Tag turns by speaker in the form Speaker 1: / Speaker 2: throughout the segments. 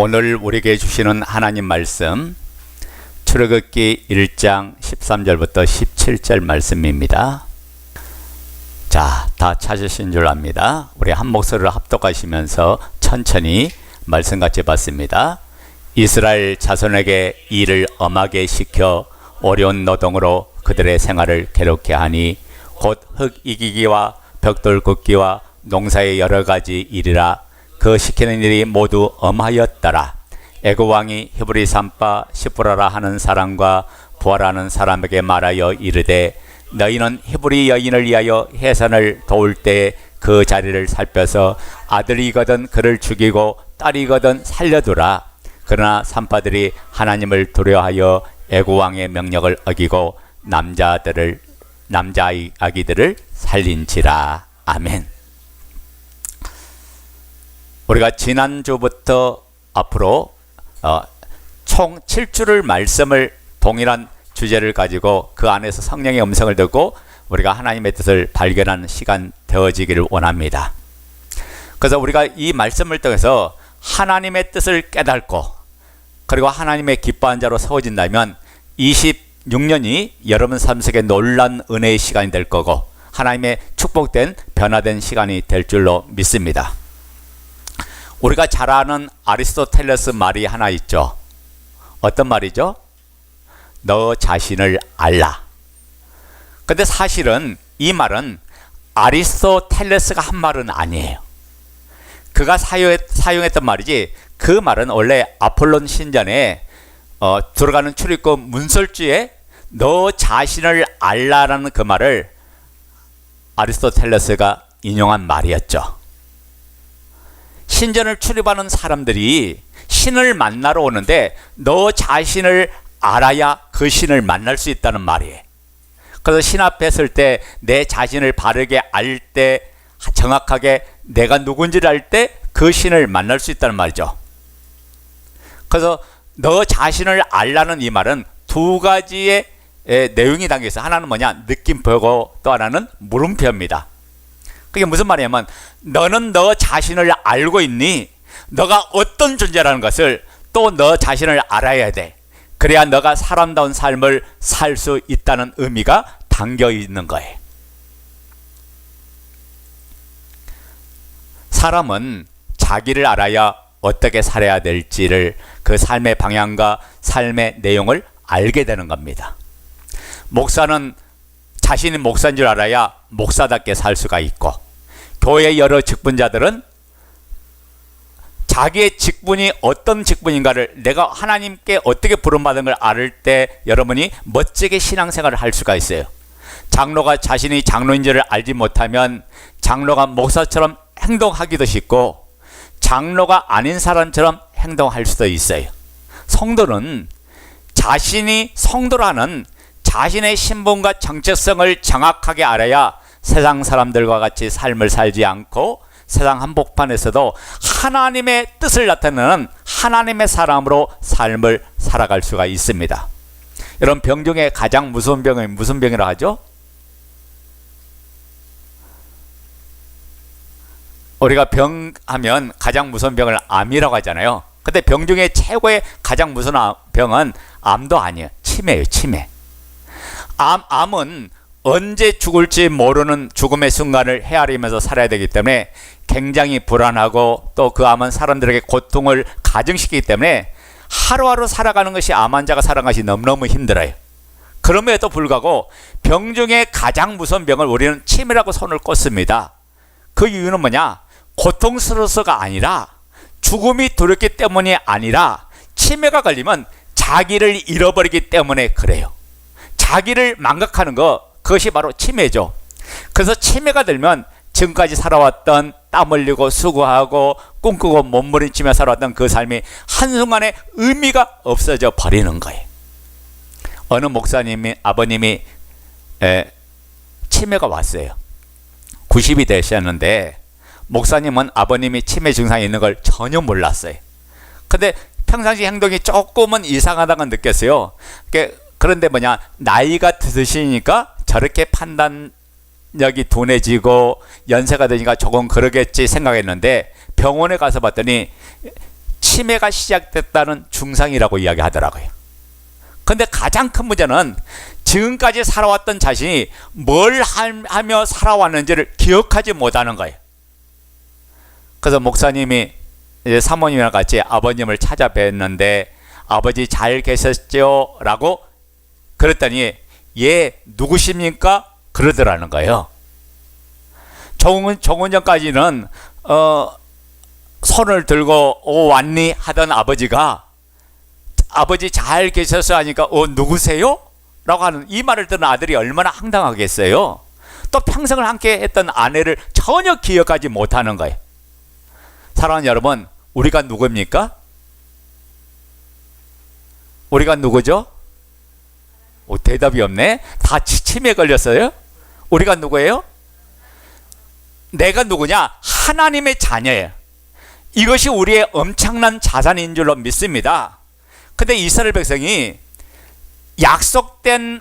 Speaker 1: 오늘 우리에게 주시는 하나님 말씀 출애굽기 1장 13절부터 17절 말씀입니다. 자, 다 찾으신 줄 압니다. 우리 한 목소리로 합독하시면서 천천히 말씀 같이 받습니다. 이스라엘 자손에게 일을 엄하게 시켜 어려운 노동으로 그들의 생활을 괴롭게 하니 곧 흙 이기기와 벽돌 굽기와 농사의 여러 가지 일이라. 그 시키는 일이 모두 엄하였더라. 애굽 왕이 히브리 산파 시프라라 하는 사람과 부하라는 사람에게 말하여 이르되 너희는 히브리 여인을 위하여 해산을 도울 때 그 자리를 살펴서 아들이거든 그를 죽이고 딸이거든 살려두라. 그러나 산파들이 하나님을 두려워하여 애굽 왕의 명령을 어기고 남자 아기들을 살린지라. 아멘. 우리가 지난주부터 앞으로 총 7주를 말씀을 동일한 주제를 가지고 그 안에서 성령의 음성을 듣고 우리가 하나님의 뜻을 발견하는 시간 되어지기를 원합니다. 그래서 우리가 이 말씀을 통해서 하나님의 뜻을 깨닫고 그리고 하나님의 기뻐한 자로 세워진다면 26년이 여러분 삶 속에 놀라운 은혜의 시간이 될 거고 하나님의 축복된 변화된 시간이 될 줄로 믿습니다. 우리가 잘 아는 아리스토텔레스 말이 하나 있죠. 어떤 말이죠? 너 자신을 알라. 근데 사실은 이 말은 아리스토텔레스가 한 말은 아니에요. 그가 사용했던 말이지, 그 말은 원래 아폴론 신전에 들어가는 출입국 문설주에 너 자신을 알라라는 그 말을 아리스토텔레스가 인용한 말이었죠. 신전을 출입하는 사람들이 신을 만나러 오는데 너 자신을 알아야 그 신을 만날 수 있다는 말이에요. 그래서 신 앞에 설 때 내 자신을 바르게 알 때, 정확하게 내가 누군지를 알 때 그 신을 만날 수 있다는 말이죠. 그래서 너 자신을 알라는 이 말은 두 가지의 내용이 담겨 있어요. 하나는 뭐냐? 느낌표고 또 하나는 물음표입니다. 그게 무슨 말이냐면 너는 너 자신을 알고 있니? 너가 어떤 존재라는 것을 또 너 자신을 알아야 돼. 그래야 너가 사람다운 삶을 살 수 있다는 의미가 담겨 있는 거예요. 사람은 자기를 알아야 어떻게 살아야 될지를, 그 삶의 방향과 삶의 내용을 알게 되는 겁니다. 목사는 자신이 목사인 줄 알아야 목사답게 살 수가 있고, 교회의 여러 직분자들은 자기의 직분이 어떤 직분인가를, 내가 하나님께 어떻게 부름받은 걸 알 때 여러분이 멋지게 신앙생활을 할 수가 있어요. 장로가 자신이 장로인지를 알지 못하면 장로가 목사처럼 행동하기도 쉽고 장로가 아닌 사람처럼 행동할 수도 있어요. 성도는 자신이 성도라는 자신의 신분과 정체성을 정확하게 알아야 세상 사람들과 같이 삶을 살지 않고 세상 한복판에서도 하나님의 뜻을 나타내는 하나님의 사람으로 삶을 살아갈 수가 있습니다. 여러분, 병 중에 가장 무서운 병이 무슨 병이라고 하죠? 우리가 병하면 가장 무서운 병을 암이라고 하잖아요. 근데 병 중에 최고의 가장 무서운 병은 암도 아니에요. 치매예요. 치매. 암은 언제 죽을지 모르는 죽음의 순간을 헤아리면서 살아야 되기 때문에 굉장히 불안하고, 또 그 암은 사람들에게 고통을 가중시키기 때문에 하루하루 살아가는 것이, 암 환자가 살아가는 것이 너무너무 힘들어요. 그럼에도 불구하고 병 중에 가장 무서운 병을 우리는 치매라고 손을 꽂습니다. 그 이유는 뭐냐? 고통스러워서가 아니라, 죽음이 두렵기 때문이 아니라, 치매가 걸리면 자기를 잃어버리기 때문에 그래요. 자기를 망각하는 거, 그것이 바로 치매죠. 그래서 치매가 들면 지금까지 살아왔던, 땀 흘리고 수고하고 꿈꾸고 몸부림치며 살아왔던 그 삶이 한순간에 의미가 없어져 버리는 거예요. 어느 목사님이, 아버님이 치매가 왔어요. 90이 되셨는데 목사님은 아버님이 치매 증상이 있는 걸 전혀 몰랐어요. 근데 평상시 행동이 조금은 이상하다고 느꼈어요. 그런데 뭐냐, 나이가 드시니까 저렇게 판단력이 둔해지고 연세가 되니까 조금 그러겠지 생각했는데 병원에 가서 봤더니 치매가 시작됐다는 증상이라고 이야기하더라고요. 근데 가장 큰 문제는 지금까지 살아왔던 자신이 뭘 하며 살아왔는지를 기억하지 못하는 거예요. 그래서 목사님이 이제 사모님이랑 같이 아버님을 찾아뵀는데 아버지 잘 계셨죠? 라고 그랬더니 예 누구십니까? 그러더라는 거예요. 조금 전까지는 손을 들고 오 왔니? 하던 아버지가 아버지 잘 계셔서 하니까 누구세요? 라고 하는 이 말을 듣는 아들이 얼마나 황당하겠어요. 또 평생을 함께 했던 아내를 전혀 기억하지 못하는 거예요. 사랑하는 여러분, 우리가 누구입니까? 우리가 누구죠? 대답이 없네. 다 치매에 걸렸어요? 우리가 누구예요? 내가 누구냐? 하나님의 자녀예요. 이것이 우리의 엄청난 자산인 줄로 믿습니다. 근데 이스라엘 백성이 약속된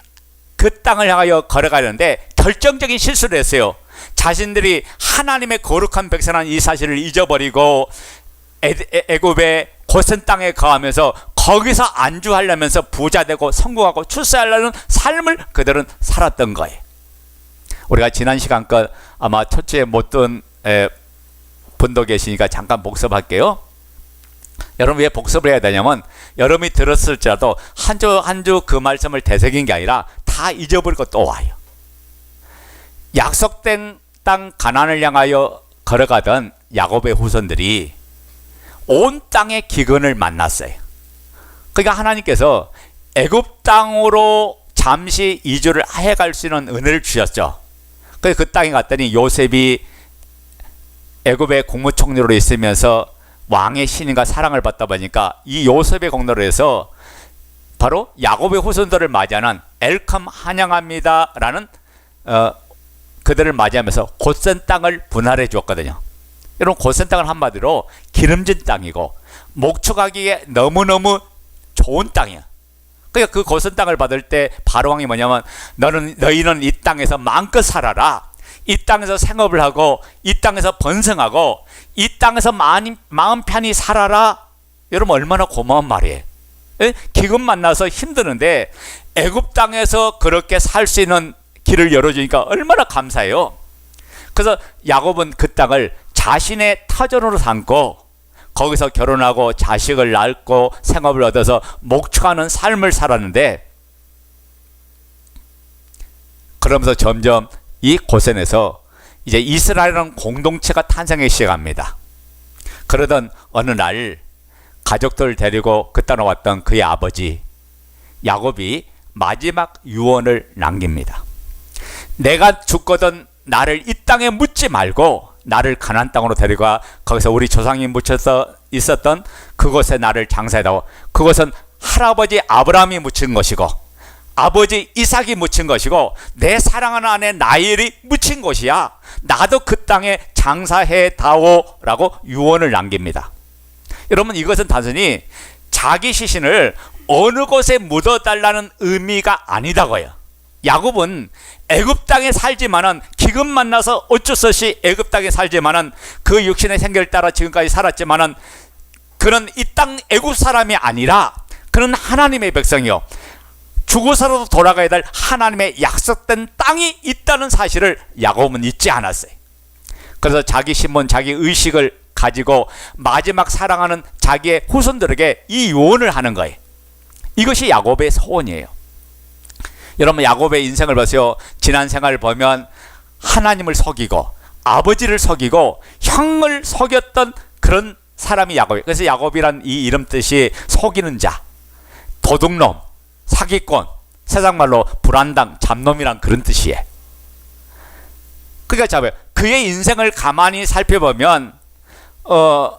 Speaker 1: 그 땅을 향하여 걸어가려는데 결정적인 실수를 했어요. 자신들이 하나님의 거룩한 백성이라는 이 사실을 잊어버리고 애굽의 고센 땅에 거하면서 거기서 안주하려면서 부자되고 성공하고 출세하려는 삶을 그들은 살았던 거예요. 우리가 지난 시간껏 아마 첫째 못 든 분도 계시니까 잠깐 복습할게요. 여러분 왜 복습을 해야 되냐면 여러분이 들었을지라도 한 주 한 주 그 말씀을 되새긴 게 아니라 다 잊어버리고 또 와요. 약속된 땅 가나안을 향하여 걸어가던 야곱의 후손들이 온 땅의 기근을 만났어요. 그러니까 하나님께서 애굽 땅으로 잠시 이주를 해갈 수 있는 은혜를 주셨죠. 그래서 그 땅에 갔더니 요셉이 애굽의 국무총리로 있으면서 왕의 신임과 사랑을 받다 보니까 이 요셉의 공로로 해서 바로 야곱의 후손들을 맞이하는 엘컴 환영합니다 라는 그들을 맞이하면서 고센 땅을 분할해 주었거든요. 여러분 고센 땅은 한마디로 기름진 땅이고 목축하기에 너무너무 좋은 땅이에요. 그러니까 그 고센 땅을 받을 때 바로왕이 뭐냐면 너희는 이 땅에서 마음껏 살아라. 이 땅에서 생업을 하고 이 땅에서 번성하고 이 땅에서 마음 편히 살아라. 여러분 얼마나 고마운 말이에요. 기근 만나서 힘드는데 애굽 땅에서 그렇게 살 수 있는 길을 열어주니까 얼마나 감사해요. 그래서 야곱은 그 땅을 자신의 터전으로 삼고 거기서 결혼하고 자식을 낳고 생업을 얻어서 목축하는 삶을 살았는데 그러면서 점점 이 고센에서 이제 이스라엘이라는 공동체가 탄생하기 시작합니다. 그러던 어느 날 가족들을 데리고 그 땅에 왔던 그의 아버지 야곱이 마지막 유언을 남깁니다. 내가 죽거든 나를 이 땅에 묻지 말고 나를 가나안 땅으로 데려가 거기서 우리 조상이 묻혀서 있었던 그곳에 나를 장사해다오. 그것은 할아버지 아브라함이 묻힌 것이고 아버지 이삭이 묻힌 것이고 내 사랑하는 아내 나엘이 묻힌 곳이야. 나도 그 땅에 장사해다오 라고 유언을 남깁니다. 여러분 이것은 단순히 자기 시신을 어느 곳에 묻어달라는 의미가 아니다고요. 야곱은 애굽 땅에 살지만은 기근 만나서 어쩔 수 없이 애굽 땅에 살지만은 그 육신의 생결 따라 지금까지 살았지만은 그는 이 땅 애굽 사람이 아니라 그는 하나님의 백성이요 죽어서라도 돌아가야 될 하나님의 약속된 땅이 있다는 사실을 야곱은 잊지 않았어요. 그래서 자기 신분 자기 의식을 가지고 마지막 사랑하는 자기의 후손들에게 이 유언을 하는 거예요. 이것이 야곱의 소원이에요. 여러분 야곱의 인생을 보세요. 지난 생활을 보면 하나님을 속이고 아버지를 속이고 형을 속였던 그런 사람이 야곱이에요. 그래서 야곱이란 이 이름 뜻이 속이는 자, 도둑놈, 사기꾼, 세상말로 불안당, 잡놈이란 그런 뜻이에요. 그러니까 그의 인생을 가만히 살펴보면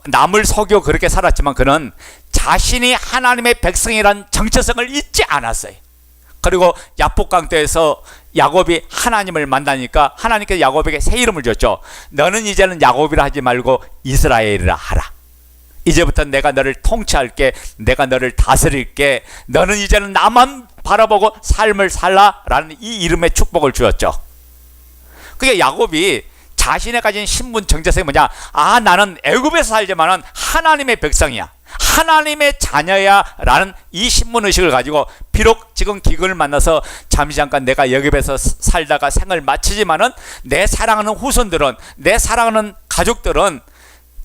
Speaker 1: 남을 속여 그렇게 살았지만 그는 자신이 하나님의 백성이란 정체성을 잊지 않았어요. 그리고 야복강대에서 야곱이 하나님을 만나니까 하나님께서 야곱에게 새 이름을 줬죠. 너는 이제는 야곱이라 하지 말고 이스라엘이라 하라. 이제부터 내가 너를 통치할게. 내가 너를 다스릴게. 너는 이제는 나만 바라보고 삶을 살라 라는 이 이름의 축복을 주었죠. 그게 야곱이 자신의 가진 신분 정체성이 뭐냐? 나는 애굽에서 살지만은 하나님의 백성이야. 하나님의 자녀야 라는 이 신분의식을 가지고 비록 지금 기근을 만나서 잠시 잠깐 내가 여기에서 살다가 생을 마치지만은 내 사랑하는 후손들은, 내 사랑하는 가족들은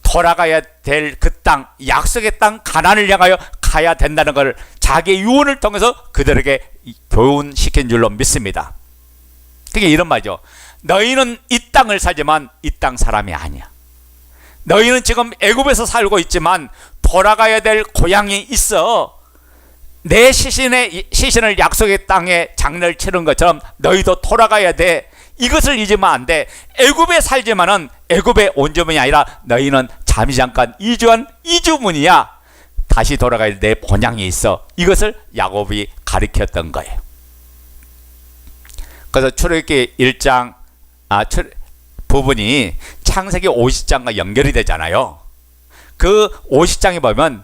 Speaker 1: 돌아가야 될 그 땅, 약속의 땅 가나안을 향하여 가야 된다는 걸 자기의 유언을 통해서 그들에게 교훈시킨 줄로 믿습니다. 그게 이런 말이죠. 너희는 이 땅을 살지만 이 땅 사람이 아니야. 너희는 지금 애굽에서 살고 있지만 돌아가야 될 고향이 있어. 내 시신을 약속의 땅에 장례를 치른 것처럼 너희도 돌아가야 돼. 이것을 잊으면 안 돼. 애굽에 살지만은 애굽의 온주민이 아니라 너희는 잠시 잠깐 이주한 이주문이야. 다시 돌아가야 내 본향이 있어. 이것을 야곱이 가르쳤던 거예요. 그래서 출애굽기 1장 부분이 창세기 50장과 연결이 되잖아요. 그 50장에 보면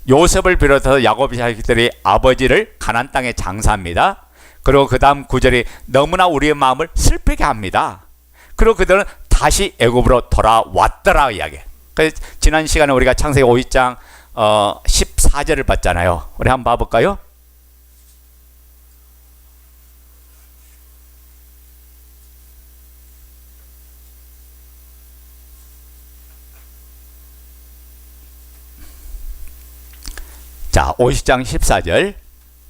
Speaker 1: 요셉을 비롯해서 야곱의 자식들이 아버지를 가나안 땅에 장사합니다. 그리고 그 다음 구절이 너무나 우리의 마음을 슬프게 합니다. 그리고 그들은 다시 애굽으로 돌아왔더라 이야기해요. 그래서 지난 시간에 우리가 창세기 50장 14절을 봤잖아요. 우리 한번 봐볼까요? 자, 50장 14절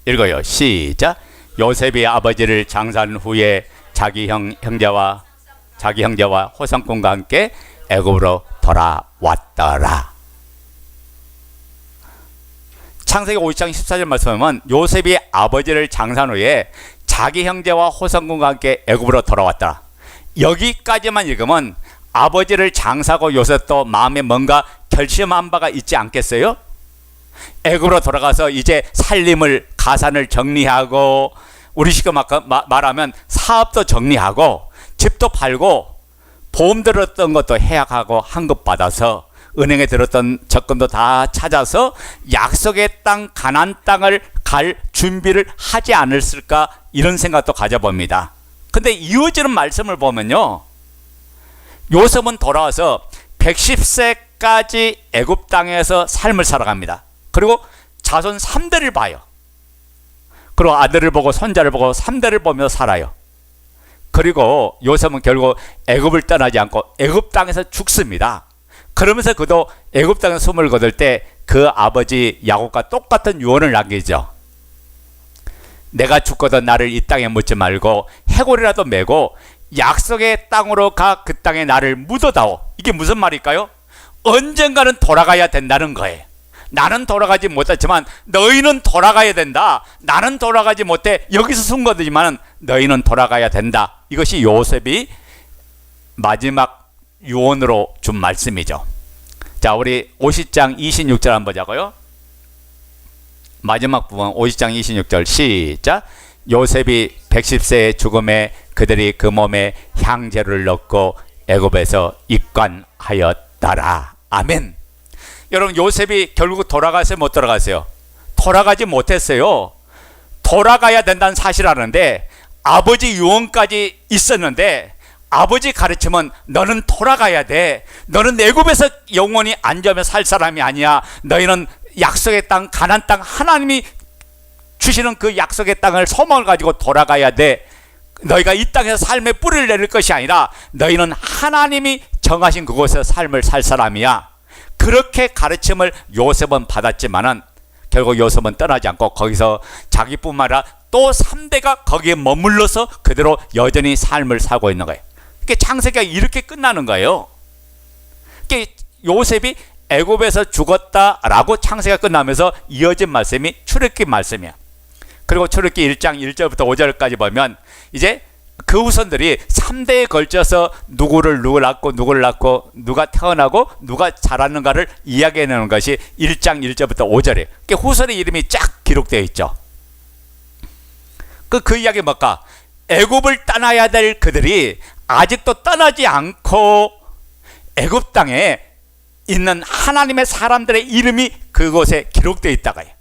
Speaker 1: 읽어요. 시작. 요셉이 아버지를 장사한 후에 자기 형제와 호상꾼과 함께 애굽으로 돌아왔더라. 창세기 50장 14절 말씀하면 요셉이 아버지를 장사한 후에 자기 형제와 호상꾼과 함께 애굽으로 돌아왔더라. 여기까지만 읽으면 아버지를 장사하고 요셉도 마음에 뭔가 결심한 바가 있지 않겠어요? 애굽으로 돌아가서 이제 살림을, 가산을 정리하고, 우리식으로 말하면 사업도 정리하고, 집도 팔고, 보험 들었던 것도 해약하고 환급받아서 은행에 들었던 적금도 다 찾아서 약속의 땅 가나안 땅을 갈 준비를 하지 않았을까, 이런 생각도 가져봅니다. 근데 이어지는 말씀을 보면요, 요셉은 돌아와서 110세까지 애굽 땅에서 삶을 살아갑니다. 그리고 자손 3대를 봐요. 그리고 아들을 보고 손자를 보고 3대를 보며 살아요. 그리고 요셉은 결국 애굽을 떠나지 않고 애굽 땅에서 죽습니다. 그러면서 그도 애굽 땅에 숨을 거둘 때 그 아버지 야곱과 똑같은 유언을 남기죠. 내가 죽거든 나를 이 땅에 묻지 말고 해골이라도 메고 약속의 땅으로 가 그 땅에 나를 묻어다오. 이게 무슨 말일까요? 언젠가는 돌아가야 된다는 거예요. 나는 돌아가지 못했지만 너희는 돌아가야 된다. 나는 돌아가지 못해 여기서 숨거두지만 너희는 돌아가야 된다. 이것이 요셉이 마지막 유언으로 준 말씀이죠. 자, 우리 50장 26절 한번 보자고요. 마지막 부분 50장 26절 시작. 요셉이 110세의 죽음에 그들이 그 몸에 향제를 넣고 애굽에서 입관하였더라. 아멘. 여러분, 요셉이 결국 돌아가세요, 못 돌아가세요? 돌아가지 못했어요. 돌아가야 된다는 사실 아는데 아버지 유언까지 있었는데 아버지 가르침은 너는 돌아가야 돼. 너는 애굽에서 영원히 안전하며 살 사람이 아니야. 너희는 약속의 땅 가나안 땅 하나님이 주시는 그 약속의 땅을 소망을 가지고 돌아가야 돼. 너희가 이 땅에서 삶의 뿌리를 내릴 것이 아니라 너희는 하나님이 정하신 그곳에서 삶을 살 사람이야. 그렇게 가르침을 요셉은 받았지만은 결국 요셉은 떠나지 않고 거기서 자기뿐만 아니라 또 3대가 거기에 머물러서 그대로 여전히 삶을 살고 있는 거예요. 그러니까 창세기가 이렇게 끝나는 거예요. 그러니까 요셉이 애굽에서 죽었다라고 창세기가 끝나면서 이어진 말씀이 출애굽기 말씀이야. 그리고 출애굽기 1장 1절부터 5절까지 보면 이제 그 후손들이 3대에 걸쳐서 누구를 낳고 누가 태어나고 누가 자랐는가를 이야기해내는 것이 1장 1절부터 5절이에요. 그러니까 후손의 이름이 쫙 기록되어 있죠. 그 이야기 뭘까? 애굽을 떠나야 될 그들이 아직도 떠나지 않고 애굽 땅에 있는 하나님의 사람들의 이름이 그곳에 기록되어 있다가 해요.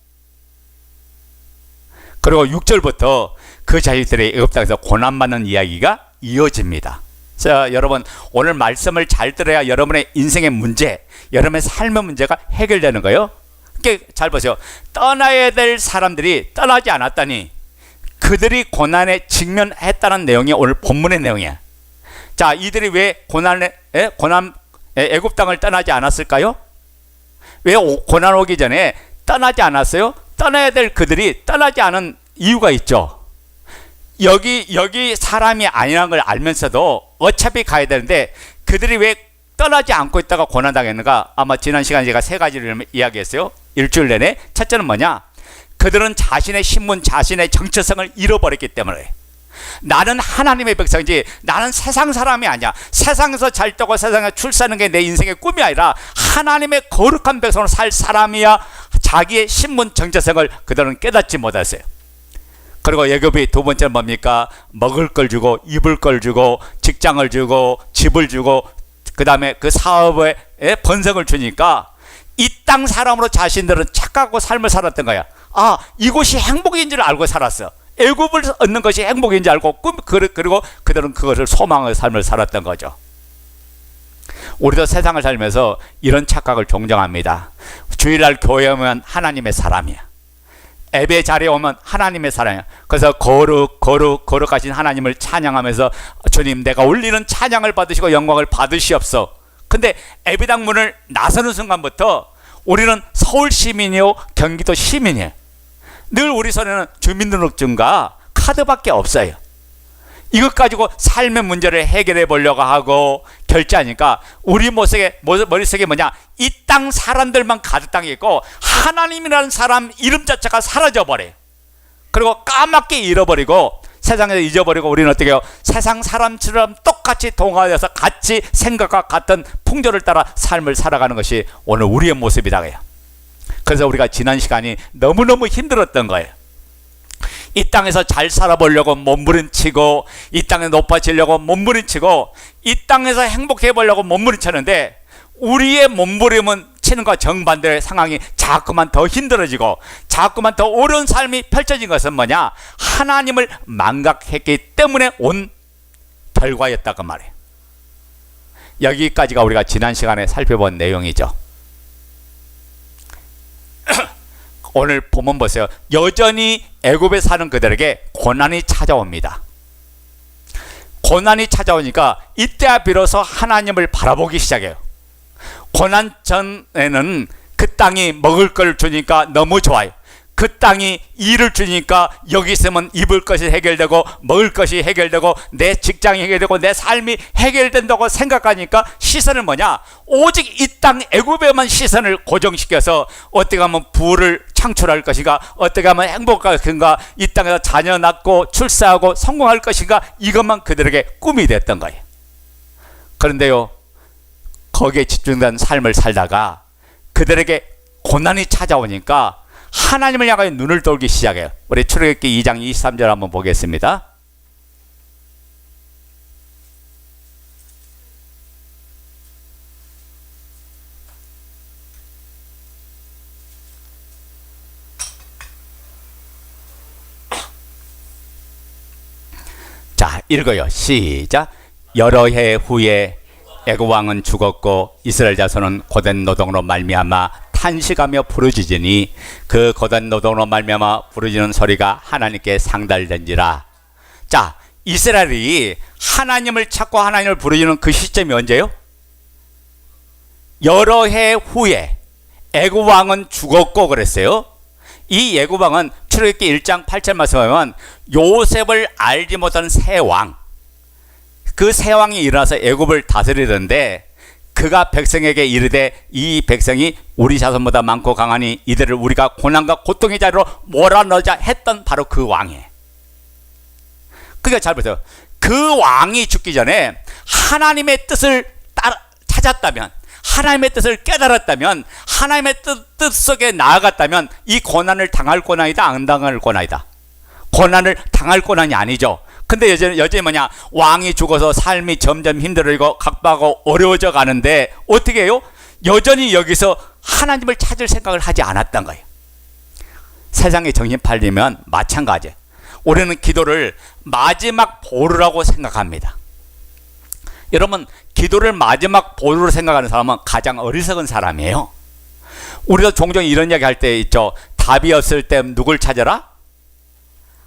Speaker 1: 그리고 6절부터 그 자식들의 애굽 땅에서 고난받는 이야기가 이어집니다. 자, 여러분, 오늘 말씀을 잘 들어야 여러분의 인생의 문제, 여러분의 삶의 문제가 해결되는 거예요. 그러니까 잘 보세요. 떠나야 될 사람들이 떠나지 않았다니 그들이 고난에 직면했다는 내용이 오늘 본문의 내용이야. 자, 이들이 왜 애굽 땅을 떠나지 않았을까요? 왜 고난 오기 전에 떠나지 않았어요? 떠나야 될 그들이 떠나지 않은 이유가 있죠. 여기 사람이 아니라는 걸 알면서도 어차피 가야 되는데 그들이 왜 떠나지 않고 있다가 고난당했는가? 아마 지난 시간에 제가 세 가지를 이야기했어요. 일주일 내내. 첫째는 뭐냐? 그들은 자신의 신분, 자신의 정체성을 잃어버렸기 때문에. 나는 하나님의 백성이지 나는 세상 사람이 아니야. 세상에서 잘 되고 세상에 출사하는 게 내 인생의 꿈이 아니라 하나님의 거룩한 백성으로 살 사람이야. 자기의 신분, 정체성을 그들은 깨닫지 못했어요. 그리고 애굽이 두 번째는 뭡니까? 먹을 걸 주고 입을 걸 주고 직장을 주고 집을 주고 그 다음에 그 사업에 번성을 주니까 이 땅 사람으로 자신들은 착각하고 삶을 살았던 거야. 아, 이곳이 행복인 줄 알고 살았어. 애굽을 얻는 것이 행복인 줄 알고 그리고 그들은 그것을 소망의 삶을 살았던 거죠. 우리도 세상을 살면서 이런 착각을 종종 합니다. 주일날 교회 오면 하나님의 사람이야. 예배 자리에 오면 하나님의 사람이야. 그래서 거룩하신 하나님을 찬양하면서 주님 내가 올리는 찬양을 받으시고 영광을 받으시옵소서. 근데 예배당 문을 나서는 순간부터 우리는 서울 시민이요 경기도 시민이에요. 늘 우리 손에는 주민등록증과 카드밖에 없어요. 이것 가지고 삶의 문제를 해결해 보려고 하고 결제하니까 우리 머릿속에 뭐냐? 이 땅 사람들만 가득 땅에 있고 하나님이라는 사람 이름 자체가 사라져버려요. 그리고 까맣게 잃어버리고 세상에서 잊어버리고 우리는 어떻게 해요? 세상 사람처럼 똑같이 동화되어서 같이 생각과 같은 풍조를 따라 삶을 살아가는 것이 오늘 우리의 모습이다. 그래서 우리가 지난 시간이 너무너무 힘들었던 거예요. 이 땅에서 잘 살아보려고 몸부림치고 이 땅에 높아지려고 몸부림치고 이 땅에서 행복해 보려고 몸부림쳤는데 우리의 몸부림은 치는 것과 정반대의 상황이 자꾸만 더 힘들어지고 자꾸만 더 어려운 삶이 펼쳐진 것은 뭐냐? 하나님을 망각했기 때문에 온 결과였다고 말해요. 여기까지가 우리가 지난 시간에 살펴본 내용이죠. 오늘 본문 보세요. 여전히 애굽에 사는 그들에게 고난이 찾아옵니다. 고난이 찾아오니까 이때야 비로소 하나님을 바라보기 시작해요. 고난 전에는 그 땅이 먹을 걸 주니까 너무 좋아요. 그 땅이 일을 주니까 여기 있으면 입을 것이 해결되고 먹을 것이 해결되고 내 직장이 해결되고 내 삶이 해결된다고 생각하니까 시선은 뭐냐? 오직 이 땅 애굽에만 시선을 고정시켜서 어떻게 하면 부를 창출할 것인가, 어떻게 하면 행복할 것인가, 이 땅에서 자녀 낳고 출세하고 성공할 것인가, 이것만 그들에게 꿈이 됐던 거예요. 그런데요, 거기에 집중된 삶을 살다가 그들에게 고난이 찾아오니까 하나님을 향하여 눈을 돌기 시작해요. 우리 출애굽기 2장 23절 한번 보겠습니다. 자, 읽어요. 시작. 여러 해 후에 애굽 왕은 죽었고 이스라엘 자손은 고된 노동으로 말미암아 탄식하며 부르짖으니 그 고된 노동으로 말미암아 부르짖는 소리가 하나님께 상달된지라. 자, 이스라엘이 하나님을 찾고 하나님을 부르짖는 그 시점이 언제요? 여러 해 후에 애굽 왕은 죽었고 그랬어요. 이 애굽 왕은 출애굽기 1장 8절 말씀에 보면 요셉을 알지 못한 새 왕, 그 새 왕이 일어나서 애굽을 다스리던데 그가 백성에게 이르되 이 백성이 우리 자손보다 많고 강하니 이들을 우리가 고난과 고통의 자리로 몰아넣자 했던 바로 그 왕이에요. 그러니까 잘 보세요. 그 왕이 죽기 전에 하나님의 뜻을 찾았다면, 하나님의 뜻을 깨달았다면, 하나님의 뜻 속에 나아갔다면 이 고난을 당할 고난이다, 안 당할 고난이다? 고난을 당할 고난이 아니죠. 근데 여전히 뭐냐? 왕이 죽어서 삶이 점점 힘들어지고 각박하고 어려워져 가는데 어떻게 해요? 여전히 여기서 하나님을 찾을 생각을 하지 않았던 거예요. 세상에 정신 팔리면 마찬가지예요. 우리는 기도를 마지막 보루라고 생각합니다. 여러분, 기도를 마지막 보루로 생각하는 사람은 가장 어리석은 사람이에요. 우리도 종종 이런 이야기 할 때 있죠. 답이 없을 때 누굴 찾아라?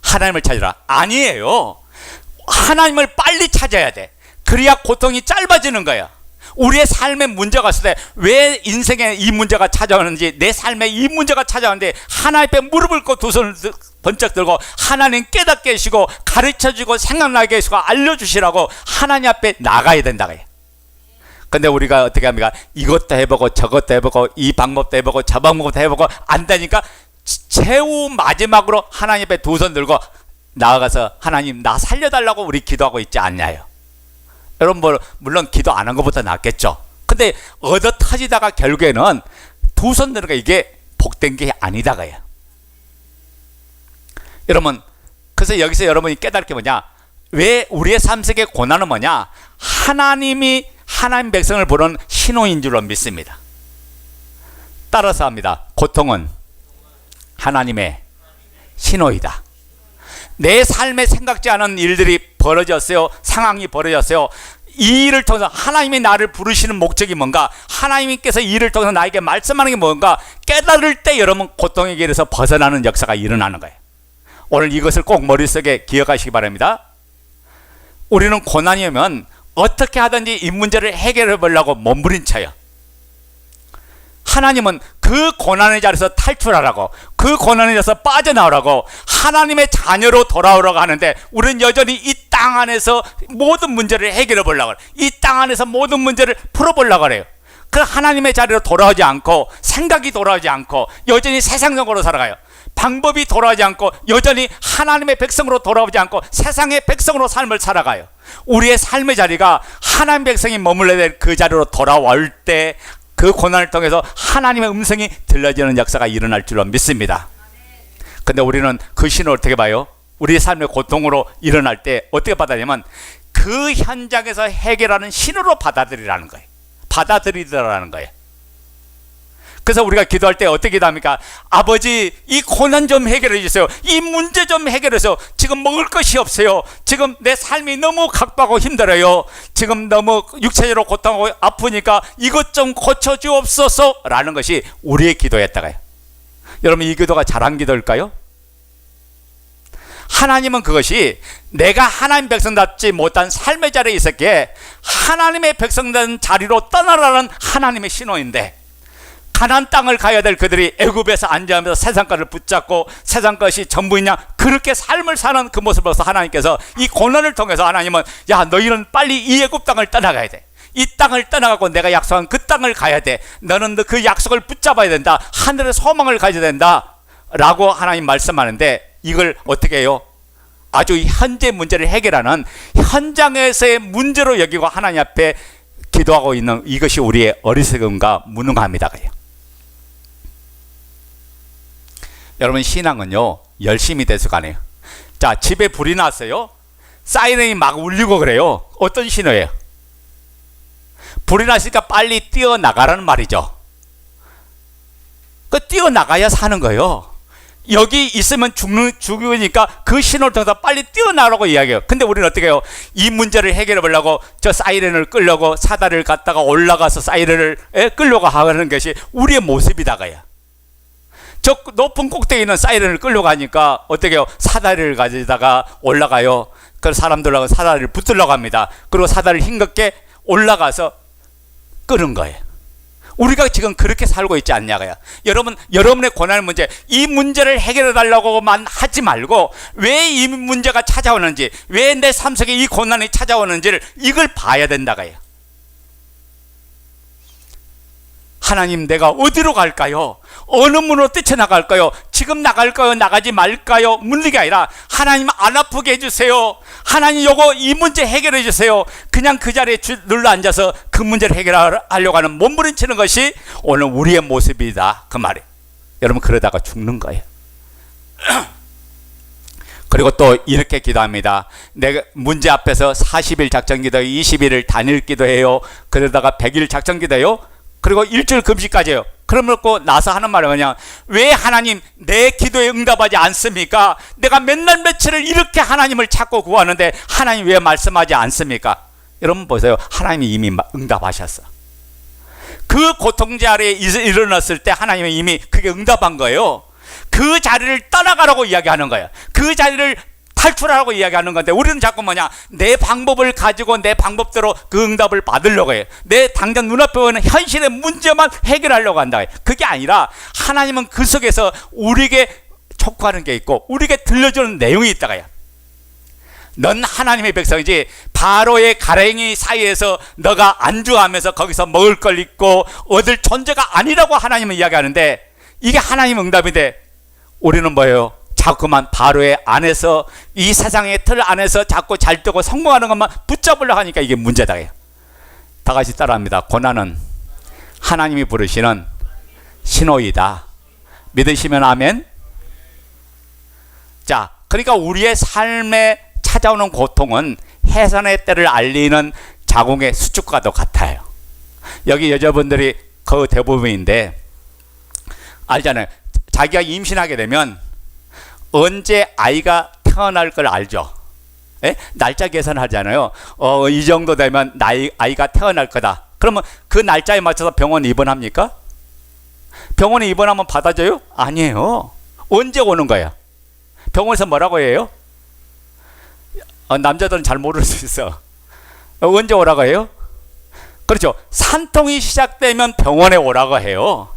Speaker 1: 하나님을 찾아라. 아니에요. 하나님을 빨리 찾아야 돼. 그래야 고통이 짧아지는 거야. 우리의 삶에 문제가 있을 때 왜 인생에 이 문제가 찾아오는지, 내 삶에 이 문제가 찾아오는데 하나님 앞에 무릎을 꿇고 두 손을 번쩍 들고 하나님 깨닫게 해주시고 가르쳐주고 생각나게 해주시고 알려주시라고 하나님 앞에 나가야 된다고요. 근데 우리가 어떻게 합니까? 이것도 해보고 저것도 해보고 이 방법도 해보고 저 방법도 해보고 안 되니까 최후 마지막으로 하나님 앞에 두 손 들고 나아가서 하나님 나 살려달라고 우리 기도하고 있지 않냐요. 여러분 물론 기도 안 한 것보다 낫겠죠. 근데 얻어 터지다가 결국에는 두 손 드는 거 이게 복된 게 아니다가요. 여러분, 그래서 여기서 여러분이 깨달을 게 뭐냐? 왜 우리의 삶 속의 고난은 뭐냐? 하나님이 하나님 백성을 부르는 신호인 줄로 믿습니다. 따라서 합니다. 고통은 하나님의 신호이다. 내 삶에 생각지 않은 일들이 벌어졌어요. 상황이 벌어졌어요. 이 일을 통해서 하나님이 나를 부르시는 목적이 뭔가, 하나님께서 이 일을 통해서 나에게 말씀하는 게 뭔가 깨달을 때 여러분 고통의 길에서 벗어나는 역사가 일어나는 거예요. 오늘 이것을 꼭 머릿속에 기억하시기 바랍니다. 우리는 고난이 오면 어떻게 하든지 이 문제를 해결해 보려고 몸부림쳐요. 하나님은 그 고난의 자리에서 탈출하라고, 그 고난의 자리에서 빠져나오라고, 하나님의 자녀로 돌아오라고 하는데 우리는 여전히 이 땅 안에서 모든 문제를 해결해 보려고 해요. 이 땅 안에서 모든 문제를 풀어보려고 해요. 그 하나님의 자리로 돌아오지 않고, 생각이 돌아오지 않고 여전히 세상적으로 살아가요. 방법이 돌아오지 않고 여전히 하나님의 백성으로 돌아오지 않고 세상의 백성으로 삶을 살아가요. 우리의 삶의 자리가 하나님 백성이 머물러야 될 그 자리로 돌아올 때 그 고난을 통해서 하나님의 음성이 들려지는 역사가 일어날 줄로 믿습니다. 근데 우리는 그 신호를 어떻게 봐요? 우리의 삶의 고통으로 일어날 때 어떻게 받아들이냐면 그 현장에서 해결하는 신호로 받아들이라는 거예요. 받아들이더라는 거예요. 그래서 우리가 기도할 때 어떻게 기도합니까? 아버지, 이 고난 좀 해결해 주세요. 이 문제 좀 해결해 주세요. 지금 먹을 것이 없어요. 지금 내 삶이 너무 각박하고 힘들어요. 지금 너무 육체적으로 고통하고 아프니까 이것 좀 고쳐주옵소서 라는 것이 우리의 기도였다가요. 여러분, 이 기도가 잘한 기도일까요? 하나님은 그것이 내가 하나님 백성답지 못한 삶의 자리에 있었기에 하나님의 백성된 자리로 떠나라는 하나님의 신호인데, 가나안 땅을 가야 될 그들이 애굽에서 안전하면서 세상 것을 붙잡고 세상 것이 전부이냐, 그렇게 삶을 사는 그 모습을 보면서 하나님께서 이 고난을 통해서 하나님은 야, 너희는 빨리 이 애굽 땅을 떠나가야 돼. 이 땅을 떠나가고 내가 약속한 그 땅을 가야 돼. 너는 그 약속을 붙잡아야 된다. 하늘의 소망을 가져야 된다 라고 하나님 말씀하는데, 이걸 어떻게 해요? 아주 현재 문제를 해결하는 현장에서의 문제로 여기고 하나님 앞에 기도하고 있는 이것이 우리의 어리석음과 무능함이다. 여러분, 신앙은요 열심히 돼서 가네요. 자, 집에 불이 났어요. 사이렌이 막 울리고 그래요. 어떤 신호예요? 불이 났으니까 빨리 뛰어나가라는 말이죠. 그 뛰어나가야 사는 거예요. 여기 있으면 죽으니까 그 신호를 통해서 빨리 뛰어나라고 이야기해요. 근데 우리는 어떻게 해요? 이 문제를 해결해 보려고 저 사이렌을 끌려고 사다리를 갖다가 올라가서 사이렌을 끌려고 하는 것이 우리의 모습이다가요. 저 높은 꼭대기에 있는 사이렌을 끌려가니까 어떻게 해요? 사다리를 가지다가 올라가요. 그래서 사람들하고 사다리를 붙들려고 합니다. 그리고 사다리를 힘겹게 올라가서 끄는 거예요. 우리가 지금 그렇게 살고 있지 않냐고요. 여러분, 여러분의 고난 문제, 이 문제를 해결해 달라고만 하지 말고 왜 이 문제가 찾아오는지, 왜 내 삶 속에 이 고난이 찾아오는지를 이걸 봐야 된다고요. 하나님, 내가 어디로 갈까요? 어느 문으로 뛰쳐나갈까요? 지금 나갈까요? 나가지 말까요? 묻는 게 아니라 하나님, 안 아프게 해주세요. 하나님, 이 문제 해결해 주세요. 그냥 그 자리에 눌러 앉아서 그 문제를 해결하려고 하는 몸부림치는 것이 오늘 우리의 모습이다, 그 말이에요. 여러분, 그러다가 죽는 거예요. 그리고 또 이렇게 기도합니다. 내가 문제 앞에서 40일 작전 기도해요. 20일을 단일 기도해요. 그러다가 100일 작전 기도해요. 그리고 일주일 금식까지 해요. 그러고 나서 하는 말은 그냥, 왜 하나님 내 기도에 응답하지 않습니까? 내가 맨날 며칠을 이렇게 하나님을 찾고 구하는데 하나님 왜 말씀하지 않습니까? 여러분 보세요. 하나님이 이미 응답하셨어. 그 고통 자리에 일어났을 때 하나님은 이미 그게 응답한 거예요. 그 자리를 떠나가라고 이야기하는 거예요. 그 자리를 탈출하라고 이야기하는 건데, 우리는 자꾸 뭐냐, 내 방법을 가지고 내 방법대로 그 응답을 받으려고 해요. 내 당장 눈앞에 오는 현실의 문제만 해결하려고 한다. 그게 아니라 하나님은 그 속에서 우리에게 촉구하는 게 있고 우리에게 들려주는 내용이 있다가요. 넌 하나님의 백성이지 바로의 가랭이 사이에서 너가 안주하면서 거기서 먹을 걸 잊고 얻을 존재가 아니라고 하나님은 이야기하는데, 이게 하나님 응답인데 우리는 뭐예요? 자꾸만 바로의 안에서, 이 세상의 틀 안에서 자꾸 잘 되고 성공하는 것만 붙잡으려고 하니까 이게 문제다. 다 같이 따라합니다. 고난은 하나님이 부르시는 신호이다. 믿으시면 아멘. 자, 그러니까 우리의 삶에 찾아오는 고통은 해산의 때를 알리는 자궁의 수축과도 같아요. 여기 여자분들이 그 대부분인데 알잖아요. 자기가 임신하게 되면 언제 아이가 태어날 걸 알죠. 예? 날짜 계산하잖아요. 이 정도 되면 아이가 태어날 거다. 그러면 그 날짜에 맞춰서 병원 입원합니까? 병원에 입원하면 받아줘요? 아니에요. 언제 오는 거야? 병원에서 뭐라고 해요? 남자들은 잘 모를 수 있어. 언제 오라고 해요? 그렇죠. 산통이 시작되면 병원에 오라고 해요.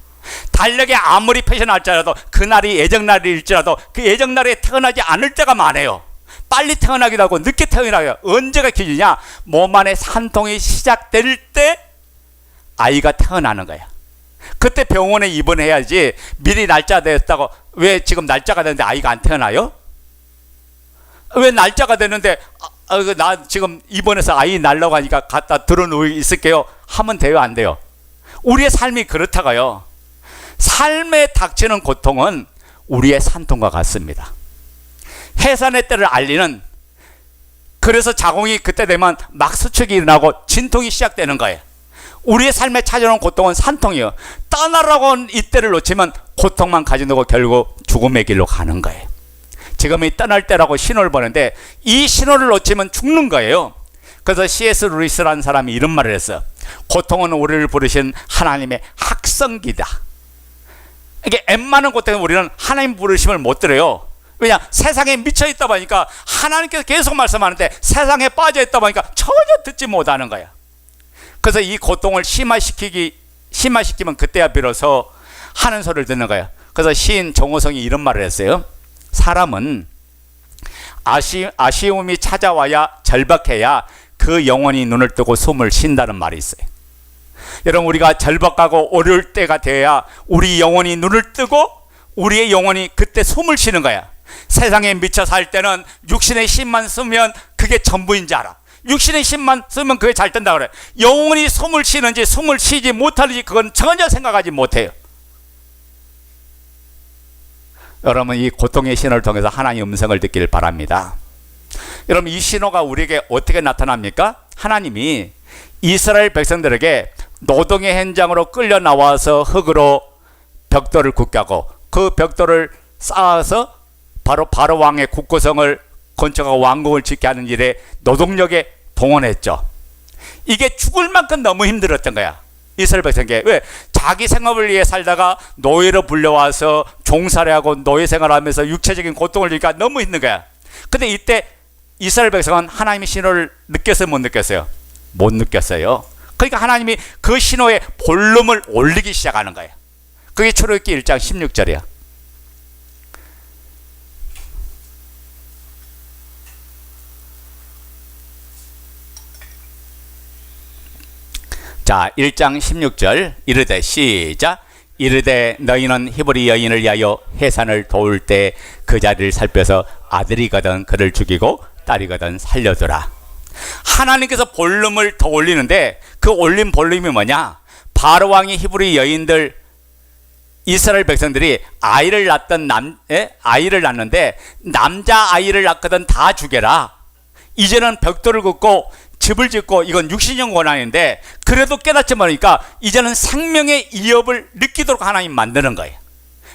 Speaker 1: 달력에 아무리 패션할지라도 그날이 예정날일지라도 그 예정날에 태어나지 않을 때가 많아요. 빨리 태어나기도 하고 늦게 태어나기도 하고. 언제가 기준이냐? 몸 안에 산통이 시작될 때 아이가 태어나는 거야. 그때 병원에 입원해야지. 미리 날짜 됐다고. 왜 지금 날짜가 됐는데 아이가 안 태어나요? 왜 날짜가 됐는데 나 지금 입원해서 아이 낳으려고 하니까 갖다 들어놓고 있을게요 하면 돼요? 안 돼요? 우리의 삶이 그렇다고요. 삶에 닥치는 고통은 우리의 산통과 같습니다. 해산의 때를 알리는, 그래서 자궁이 그때 되면 막 수축이 일어나고 진통이 시작되는 거예요. 우리의 삶에 찾아오는 고통은 산통이에요. 떠나라고 한 이때를 놓치면 고통만 가지고 결국 죽음의 길로 가는 거예요. 지금이 떠날 때라고 신호를 보는데 이 신호를 놓치면 죽는 거예요. 그래서 C.S. 루이스라는 사람이 이런 말을 했어요. 고통은 우리를 부르신 하나님의 학성기다. 이게 엠많은 고통에 우리는 하나님 부르심을 못 들어요. 왜냐? 세상에 미쳐 있다 보니까 하나님께서 계속 말씀하는데 세상에 빠져 있다 보니까 전혀 듣지 못하는 거야. 그래서 이 고통을 심화시키면 그때야 비로소 하는 소리를 듣는 거야. 그래서 시인 정호성이 이런 말을 했어요. 사람은 아쉬움이 찾아와야 절박해야 그 영혼이 눈을 뜨고 숨을 쉰다는 말이 있어요. 여러분, 우리가 절박하고 어려울 때가 돼야 우리 영혼이 눈을 뜨고 우리의 영혼이 그때 숨을 쉬는 거야. 세상에 미쳐 살 때는 육신의 힘만 쓰면 그게 전부인 줄 알아. 육신의 힘만 쓰면 그게 잘 된다 그래. 영혼이 숨을 쉬는지 숨을 쉬지 못하는지 그건 전혀 생각하지 못해요. 여러분, 이 고통의 신호를 통해서 하나님의 음성을 듣기를 바랍니다. 여러분, 이 신호가 우리에게 어떻게 나타납니까? 하나님이 이스라엘 백성들에게 노동의 현장으로 끌려 나와서 흙으로 벽돌을 굳게 하고 그 벽돌을 쌓아서 바로 왕의 국고성을 건축하고 왕궁을 짓게 하는 일에 노동력에 동원했죠. 이게 죽을 만큼 너무 힘들었던 거야. 이스라엘 백성에게. 왜? 자기 생업을 위해 살다가 노예로 불려와서 종살이 하고 노예 생활하면서 육체적인 고통을 주니까 너무 힘든 거야. 근데 이때 이스라엘 백성은 하나님의 신호를 느꼈어요? 못 느꼈어요? 못 느꼈어요. 그러니까 하나님이 그 신호에 볼륨을 올리기 시작하는 거예요. 그게 출애굽기 1장 16절이야. 자, 1장 16절 이르되 시작. 이르되 너희는 히브리 여인을 위하여 해산을 도울 때 그 자리를 살펴서 아들이거든 그를 죽이고 딸이거든 살려두라. 하나님께서 볼륨을 더 올리는데 그 올린 볼륨이 뭐냐? 바로 왕이 히브리 여인들, 이스라엘 백성들이 아이를 낳는데 남자 아이를 낳거든 다 죽여라. 이제는 벽돌을 긋고 집을 짓고 이건 육신형 고난인데 그래도 깨닫지 못하니까 이제는 생명의 위협을 느끼도록 하나님 만드는 거예요.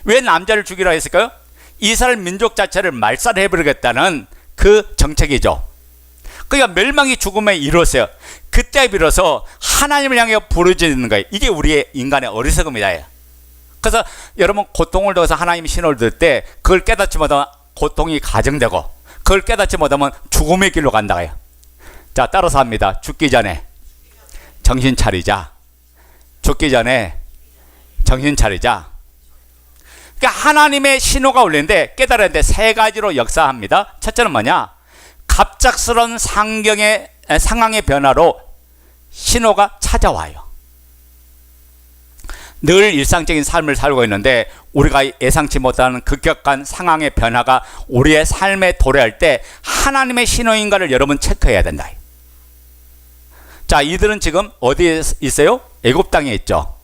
Speaker 1: 왜 남자를 죽이라 했을까요? 이스라엘 민족 자체를 말살해버리겠다는 그 정책이죠. 그러니까 멸망이 죽음에 이뤘어요. 그때 비로소 하나님을 향해 부르짖는 거예요. 이게 우리의 인간의 어리석음이다. 그래서 여러분 고통을 당해서 하나님 신호를 들 때 그걸 깨닫지 못하면 고통이 가정되고 그걸 깨닫지 못하면 죽음의 길로 간다고요. 자, 따라서 합니다. 죽기 전에 정신 차리자. 죽기 전에 정신 차리자. 그러니까 하나님의 신호가 울리는데 깨달아야 되는데 세 가지로 역사합니다. 첫째는 뭐냐? 갑작스러운 상황의 변화로 신호가 찾아와요. 늘 일상적인 삶을 살고 있는데 우리가 예상치 못하는 급격한 상황의 변화가 우리의 삶에 도래할 때 하나님의 신호인가를 여러분 체크해야 된다. 자, 이들은 지금 어디에 있어요? 애굽 땅에 있죠.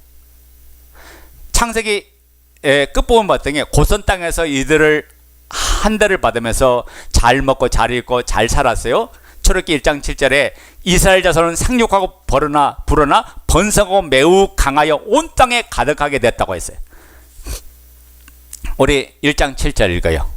Speaker 1: 창세기 끝부분 봤더니 고선 땅에서 이들을 한 대를 받으면서 잘 먹고 잘 입고 잘 살았어요. 출애굽기 1장 7절에 이스라엘 자손은 생육하고 불어나 번성하고 매우 강하여 온 땅에 가득하게 됐다고 했어요. 우리 1장 7절 읽어요.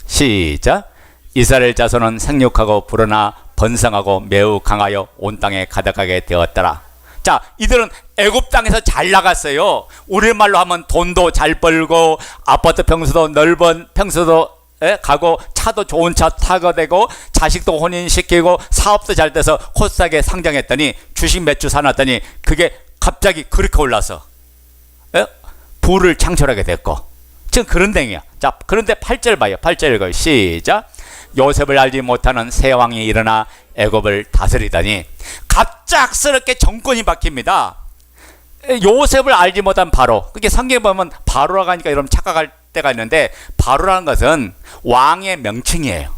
Speaker 1: 시작. 이스라엘 자손은 생육하고 불어나 번성하고 매우 강하여 온 땅에 가득하게 되었더라. 자, 이들은 애굽 땅에서 잘 나갔어요. 우리말로 하면 돈도 잘 벌고 아파트 평수도 넓은 평수도 가고 차도 좋은 차 타게 되고 자식도 혼인시키고 사업도 잘 돼서 코스닥에 상장했더니 주식 몇 주 사놨더니 그게 갑자기 그렇게 올라서 부를 창출하게 됐고 지금 그런 댕이야. 자, 그런데 8절 봐요. 8절 읽어요. 시작. 요셉을 알지 못하는 새 왕이 일어나 애굽을 다스리더니 갑작스럽게 정권이 바뀝니다. 요셉을 알지 못한 바로. 그게 성경에 보면 바로라고 하니까 여러분 착각할 때가 있는데 바로라는 것은 왕의 명칭이에요.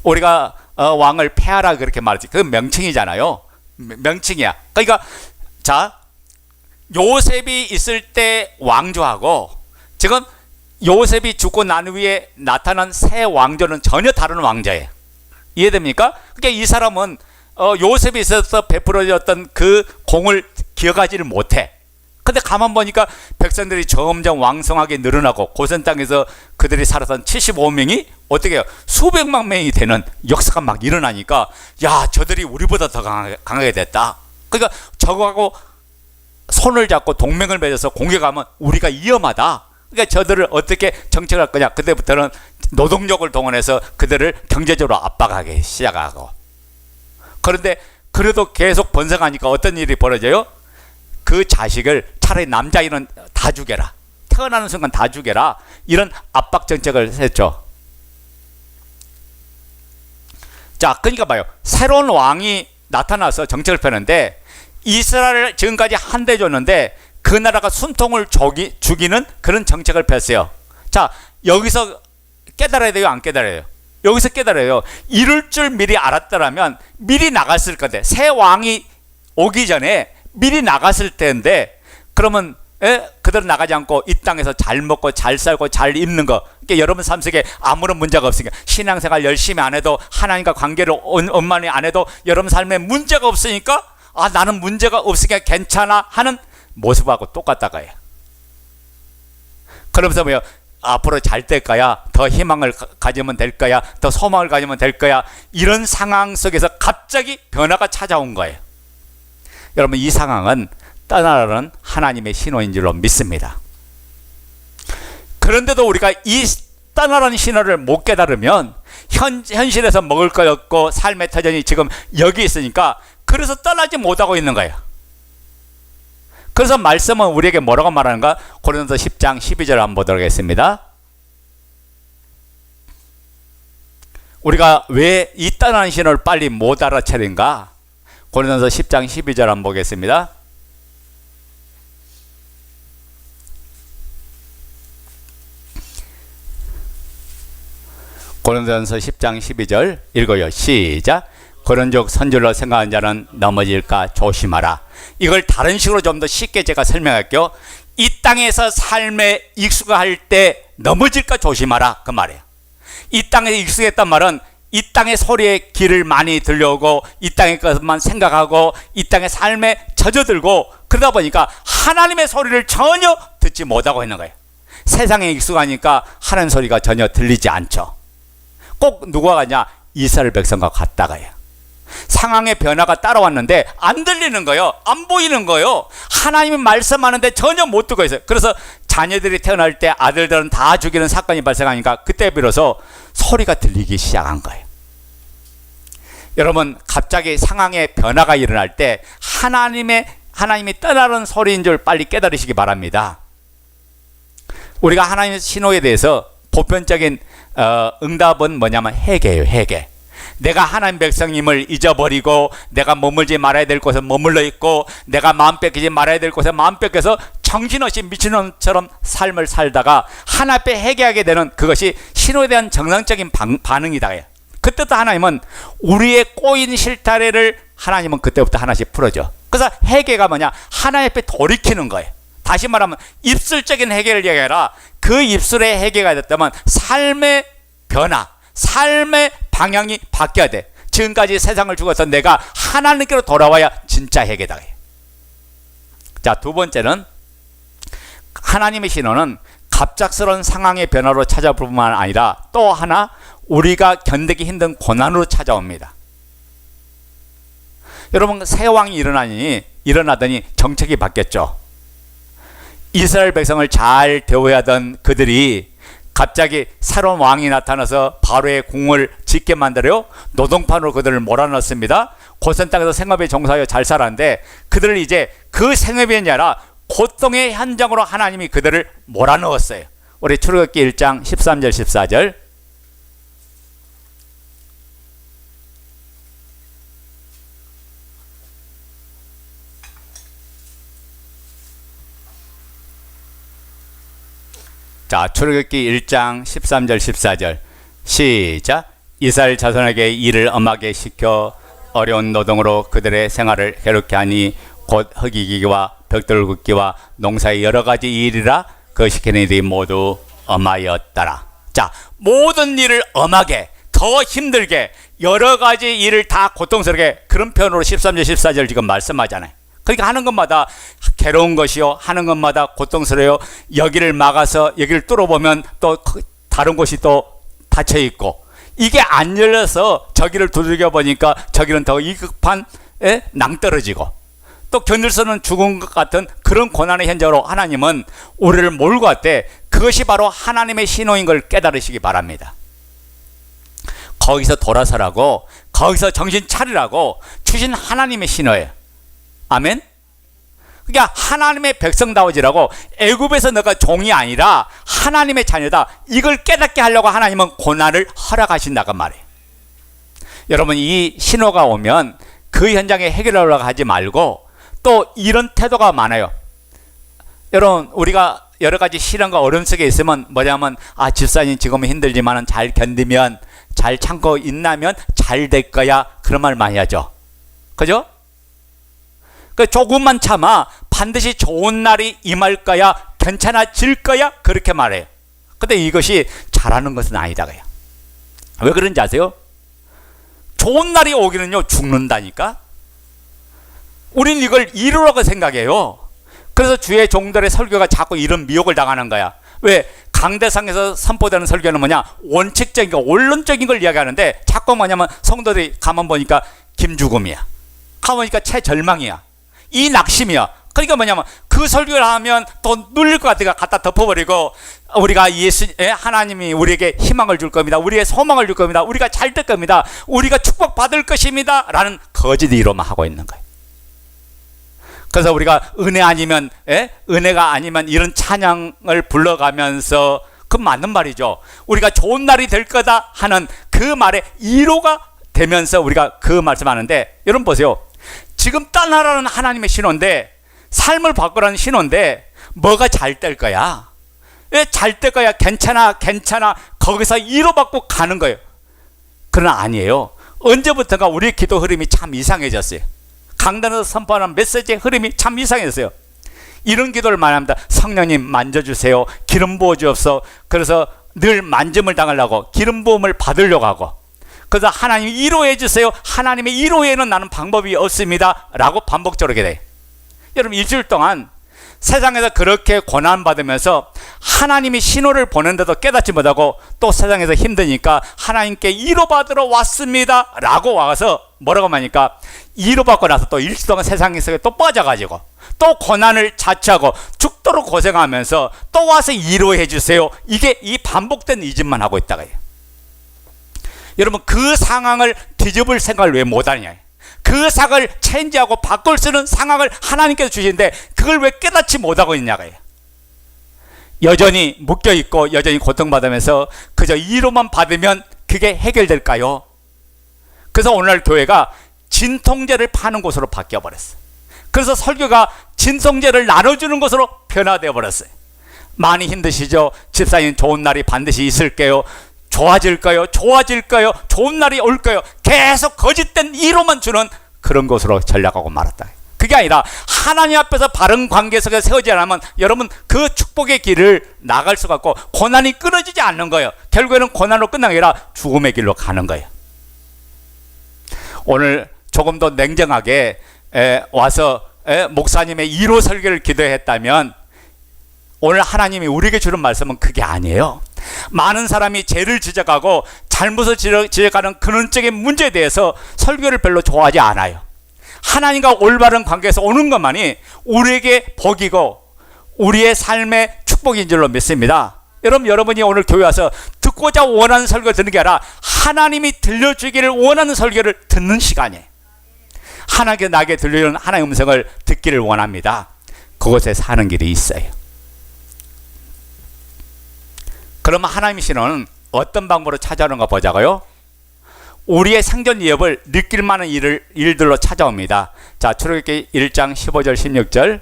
Speaker 1: 우리가 왕을 폐하라 그렇게 말하지. 그건 명칭이잖아요. 명칭이야. 그러니까 자, 요셉이 있을 때 왕조하고 지금 요셉이 죽고 난 후에 나타난 새 왕조는 전혀 다른 왕조예요. 이해됩니까? 그러니까 이 사람은 요셉이 있어서 베풀어졌던 그 공을 기억하지를 못해. 근데 가만 보니까 백성들이 점점 왕성하게 늘어나고 고센 땅에서 그들이 살았던 75명이 어떻게 해요? 수백만 명이 되는 역사가 막 일어나니까 야, 저들이 우리보다 더 강하게 됐다. 그러니까 저거하고 손을 잡고 동맹을 맺어서 공격하면 우리가 위험하다. 그러니까 저들을 어떻게 정책할 거냐. 그때부터는 노동력을 동원해서 그들을 경제적으로 압박하기 시작하고. 그런데 그래도 계속 번성하니까 어떤 일이 벌어져요? 그 자식을 차라리 남자아이는 다 죽여라. 태어나는 순간 다 죽여라. 이런 압박 정책을 했죠. 자, 그러니까 봐요. 새로운 왕이 나타나서 정책을 펴는데 이스라엘을 지금까지 한 대 줬는데 그 나라가 순통을 죽이는 그런 정책을 폈어요. 자, 여기서 깨달아야 돼요? 안 깨달아야 돼요? 여기서 깨달아요. 이럴 줄 미리 알았더라면 미리 나갔을 건데 새 왕이 오기 전에 미리 나갔을 텐데 그러면 그대로 나가지 않고 이 땅에서 잘 먹고 잘 살고 잘 입는 거. 그러니까 여러분 삶 속에 아무런 문제가 없으니까 신앙생활 열심히 안 해도 하나님과 관계를 원만히 안 해도 여러분 삶에 문제가 없으니까 아, 나는 문제가 없으니까 괜찮아 하는 모습하고 똑같다고요. 그러면서 뭐요? 앞으로 잘 될 거야, 더 희망을 가지면 될 거야, 더 소망을 가지면 될 거야. 이런 상황 속에서 갑자기 변화가 찾아온 거예요. 여러분, 이 상황은 떠나라는 하나님의 신호인 줄로 믿습니다. 그런데도 우리가 이 떠나라는 신호를 못 깨달으면 현실에서 먹을 거 없고 삶의 터전이 지금 여기 있으니까 그래서 떠나지 못하고 있는 거예요. 그래서 말씀은 우리에게 뭐라고 말하는가? 고린도서 10장 12절 한번 보도록 하겠습니다. 우리가 왜 이 떠나는 신호를 빨리 못 알아차린가? 고린도서 10장 12절 한번 보겠습니다. 고린도서 10장 12절 읽어요. 시작. 그런즉 선줄로 생각하는 자는 넘어질까 조심하라. 이걸 다른 식으로 좀 더 쉽게 제가 설명할게요. 이 땅에서 삶에 익숙할 때 넘어질까 조심하라, 그 말이에요. 이 땅에 익숙했단 말은 이 땅의 소리에 귀를 많이 들려오고 이 땅의 것만 생각하고 이 땅의 삶에 젖어들고 그러다 보니까 하나님의 소리를 전혀 듣지 못하고 있는 거예요. 세상에 익숙하니까 하는 소리가 전혀 들리지 않죠. 꼭 누가 가냐? 이스라엘 백성과 같다가요. 상황의 변화가 따라왔는데 안 들리는 거예요. 안 보이는 거예요. 하나님이 말씀하는데 전혀 못 듣고 있어요. 그래서 자녀들이 태어날 때 아들들은 다 죽이는 사건이 발생하니까 그때 비로소 소리가 들리기 시작한 거예요. 여러분, 갑자기 상황의 변화가 일어날 때 하나님이 떠나는 소리인 줄 빨리 깨달으시기 바랍니다. 우리가 하나님의 신호에 대해서 보편적인 응답은 뭐냐면 회개예요. 회개. 내가 하나님 백성임을 잊어버리고 내가 머물지 말아야 될 곳에 머물러 있고 내가 마음 뺏기지 말아야 될 곳에 마음 뺏겨서 정신없이 미친놈처럼 삶을 살다가 하나님 앞에 회개하게 되는 그것이 신호에 대한 정상적인 반응이다. 그때부터 하나님은 우리의 꼬인 실타래를 하나님은 그때부터 하나씩 풀어줘. 그래서 회개가 뭐냐? 하나님 앞에 돌이키는 거예요. 다시 말하면 입술적인 회개를 얘기해라. 그 입술의 회개가 됐다면 삶의 변화, 삶의 방향이 바뀌어야 돼. 지금까지 세상을 죽어서 내가 하나님께로 돌아와야 진짜 회개다. 자, 두 번째는 하나님의 신호는 갑작스러운 상황의 변화로 찾아올 뿐만 아니라 또 하나 우리가 견디기 힘든 고난으로 찾아옵니다. 여러분, 새 왕이 일어나더니 정책이 바뀌었죠. 이스라엘 백성을 잘 대우해야 하던 그들이 갑자기 새로운 왕이 나타나서 바로의 궁을 짓게 만들어요. 노동판으로 그들을 몰아넣습니다. 고센 땅에서 생업에 종사하여 잘 살았는데 그들을 이제 그 생업이 아니라 고통의 현장으로 하나님이 그들을 몰아넣었어요. 우리 출애굽기 1장 13절 14절. 자, 출애굽기 1장 13절 14절 시작. 이스라엘 자손에게 일을 엄하게 시켜 어려운 노동으로 그들의 생활을 괴롭게 하니 곧 흙이기와 벽돌 굽기와 농사의 여러 가지 일이라 그 시키는 일이 모두 엄하였더라. 자, 모든 일을 엄하게, 더 힘들게, 여러 가지 일을 다 고통스럽게, 그런 표현으로 13절 14절 지금 말씀하잖아요. 그러니까 하는 것마다 괴로운 것이요, 하는 것마다 고통스러워요. 여기를 막아서 여기를 뚫어보면 또 다른 곳이 또 닫혀 있고, 이게 안 열려서 저기를 두들겨 보니까 저기는 더 위급한 낭떠러지고, 또 견딜 수는 죽은 것 같은 그런 고난의 현장으로 하나님은 우리를 몰고 왔대. 그것이 바로 하나님의 신호인 걸 깨달으시기 바랍니다. 거기서 돌아서라고, 거기서 정신 차리라고 주신 하나님의 신호예요. 아멘? 그러니까 하나님의 백성다워지라고, 애굽에서 너가 종이 아니라 하나님의 자녀다, 이걸 깨닫게 하려고 하나님은 고난을 허락하신다고 말이에요. 여러분, 이 신호가 오면 그 현장에 해결하려고 하지 말고 또 이런 태도가 많아요. 여러분, 우리가 여러 가지 시련과 어려움 속에 있으면 뭐냐면, 집사님 지금은 힘들지만 잘 견디면, 잘 참고 있나면 잘 될 거야, 그런 말 많이 하죠. 그죠? 조금만 참아 반드시 좋은 날이 임할 거야, 괜찮아질 거야, 그렇게 말해요. 근데 이것이 잘하는 것은 아니다. 왜 그런지 아세요? 좋은 날이 오기는요, 죽는다니까. 우린 이걸 이루라고 생각해요. 그래서 주의 종들의 설교가 자꾸 이런 미혹을 당하는 거야. 왜? 강대상에서 선포되는 설교는 뭐냐? 원칙적인 거, 원론적인 걸 이야기하는데 자꾸 뭐냐면 성도들이 가만 보니까 김죽음이야, 가만 보니까 최절망이야, 이 낙심이야. 그러니까 뭐냐면 그 설교를 하면 또 눌릴 것 같으니까 갖다 덮어버리고, 우리가 하나님이 우리에게 희망을 줄 겁니다, 우리의 소망을 줄 겁니다, 우리가 잘 될 겁니다, 우리가 축복받을 것입니다 라는 거짓 위로만 하고 있는 거예요. 그래서 우리가 은혜가 아니면 이런 찬양을 불러가면서, 그 맞는 말이죠. 우리가 좋은 날이 될 거다 하는 그 말에 위로가 되면서 우리가 그 말씀하는데, 여러분 보세요. 지금 떠나라는 하나님의 신호인데, 삶을 바꾸라는 신호인데 뭐가 잘 될 거야? 왜 잘 될 거야? 괜찮아 거기서 위로받고 가는 거예요. 그러나 아니에요. 언제부턴가 우리의 기도 흐름이 참 이상해졌어요. 강단에서 선포하는 메시지의 흐름이 참 이상해졌어요. 이런 기도를 많이 합니다. 성령님 만져주세요, 기름 부어주옵소서. 그래서 늘 만짐을 당하려고 기름 부음을 받으려고 하고, 그래서 하나님 위로해 주세요, 하나님의 위로에는 나는 방법이 없습니다 라고 반복적으로 하게 돼요. 여러분, 일주일 동안 세상에서 그렇게 고난받으면서 하나님이 신호를 보낸데도 깨닫지 못하고 또 세상에서 힘드니까 하나님께 위로받으러 왔습니다 라고 와서 뭐라고 하니까 위로받고 나서 또 일주 동안 세상에서 또 빠져가지고 또 고난을 자처하고 죽도록 고생하면서 또 와서 위로해 주세요. 이게 이 반복된 이짓만 하고 있다가 해요. 여러분, 그 상황을 뒤집을 생각을 왜 못하냐, 그 상황을 체인지하고 바꿀 수 있는 상황을 하나님께서 주시는데 그걸 왜 깨닫지 못하고 있냐고요. 여전히 묶여있고 여전히 고통받으면서 그저 위로만 받으면 그게 해결될까요? 그래서 오늘날 교회가 진통제를 파는 곳으로 바뀌어버렸어요. 그래서 설교가 진통제를 나눠주는 곳으로 변화되어 버렸어요. 많이 힘드시죠? 집사님, 좋은 날이 반드시 있을게요. 좋아질까요? 좋아질까요? 좋은 날이 올까요? 계속 거짓된 위로만 주는 그런 곳으로 전락하고 말았다. 그게 아니라 하나님 앞에서 바른 관계 속에 세우지 않으면 여러분 그 축복의 길을 나갈 수가 없고 고난이 끊어지지 않는 거예요. 결국에는 고난으로 끝난 게 아니라 죽음의 길로 가는 거예요. 오늘 조금 더 냉정하게 와서 목사님의 위로 설교를 기도했다면 오늘 하나님이 우리에게 주는 말씀은 그게 아니에요. 많은 사람이 죄를 지적하고 잘못을 지적하는 근원적인 문제에 대해서 설교를 별로 좋아하지 않아요. 하나님과 올바른 관계에서 오는 것만이 우리에게 복이고 우리의 삶의 축복인 줄로 믿습니다. 여러분이 오늘 교회 와서 듣고자 원하는 설교를 듣는 게 아니라 하나님이 들려주기를 원하는 설교를 듣는 시간이에요. 하나님께 나에게 들려주는 하나님의 음성을 듣기를 원합니다. 그곳에 사는 길이 있어요. 그러면 하나님의 신호는 어떤 방법으로 찾아오는가 보자고요. 우리의 생존 위협을 느낄 만한 일들로 찾아옵니다. 자, 출애굽기 1장 15절 16절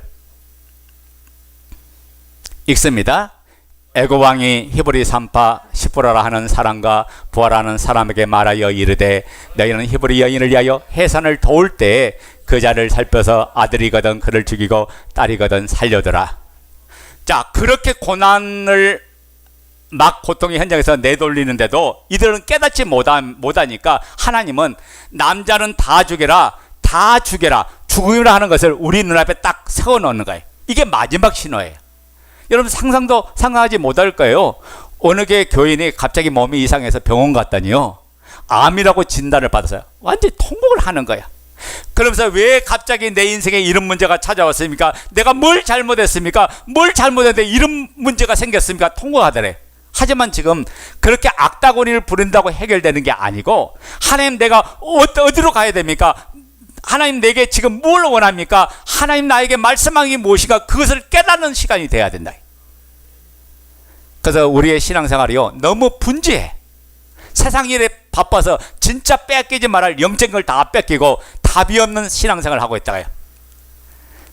Speaker 1: 읽습니다. 애굽 왕이 히브리 산파 시프라라 하는 사람과 부하라는 사람에게 말하여 이르되 너희는 히브리 여인을 위하여 해산을 도울 때에 그 자를 살펴서 아들이거든 그를 죽이고 딸이거든 살려두라. 자, 그렇게 고난을 막 고통의 현장에서 내돌리는데도 이들은 깨닫지 못하니까 하나님은 남자는 다 죽여라, 다 죽여라, 죽음이라 하는 것을 우리 눈앞에 딱 세워놓는 거예요. 이게 마지막 신호예요. 여러분 상상도 상상하지 못할 거예요. 어느 게 교인이 갑자기 몸이 이상해서 병원 갔더니요, 암이라고 진단을 받았어요. 완전히 통곡을 하는 거야. 그러면서 왜 갑자기 내 인생에 이런 문제가 찾아왔습니까? 내가 뭘 잘못했습니까? 뭘 잘못했는데 이런 문제가 생겼습니까? 통곡하더래. 하지만 지금 그렇게 악다구니를 부린다고 해결되는 게 아니고, 하나님 내가 어디로 가야 됩니까? 하나님 내게 지금 뭘 원합니까? 하나님 나에게 말씀한 게 무엇인가? 그것을 깨닫는 시간이 돼야 된다. 그래서 우리의 신앙생활이요, 너무 분주해. 세상 일에 바빠서 진짜 뺏기지 말할 영적인 걸 다 뺏기고 답이 없는 신앙생활을 하고 있다가요.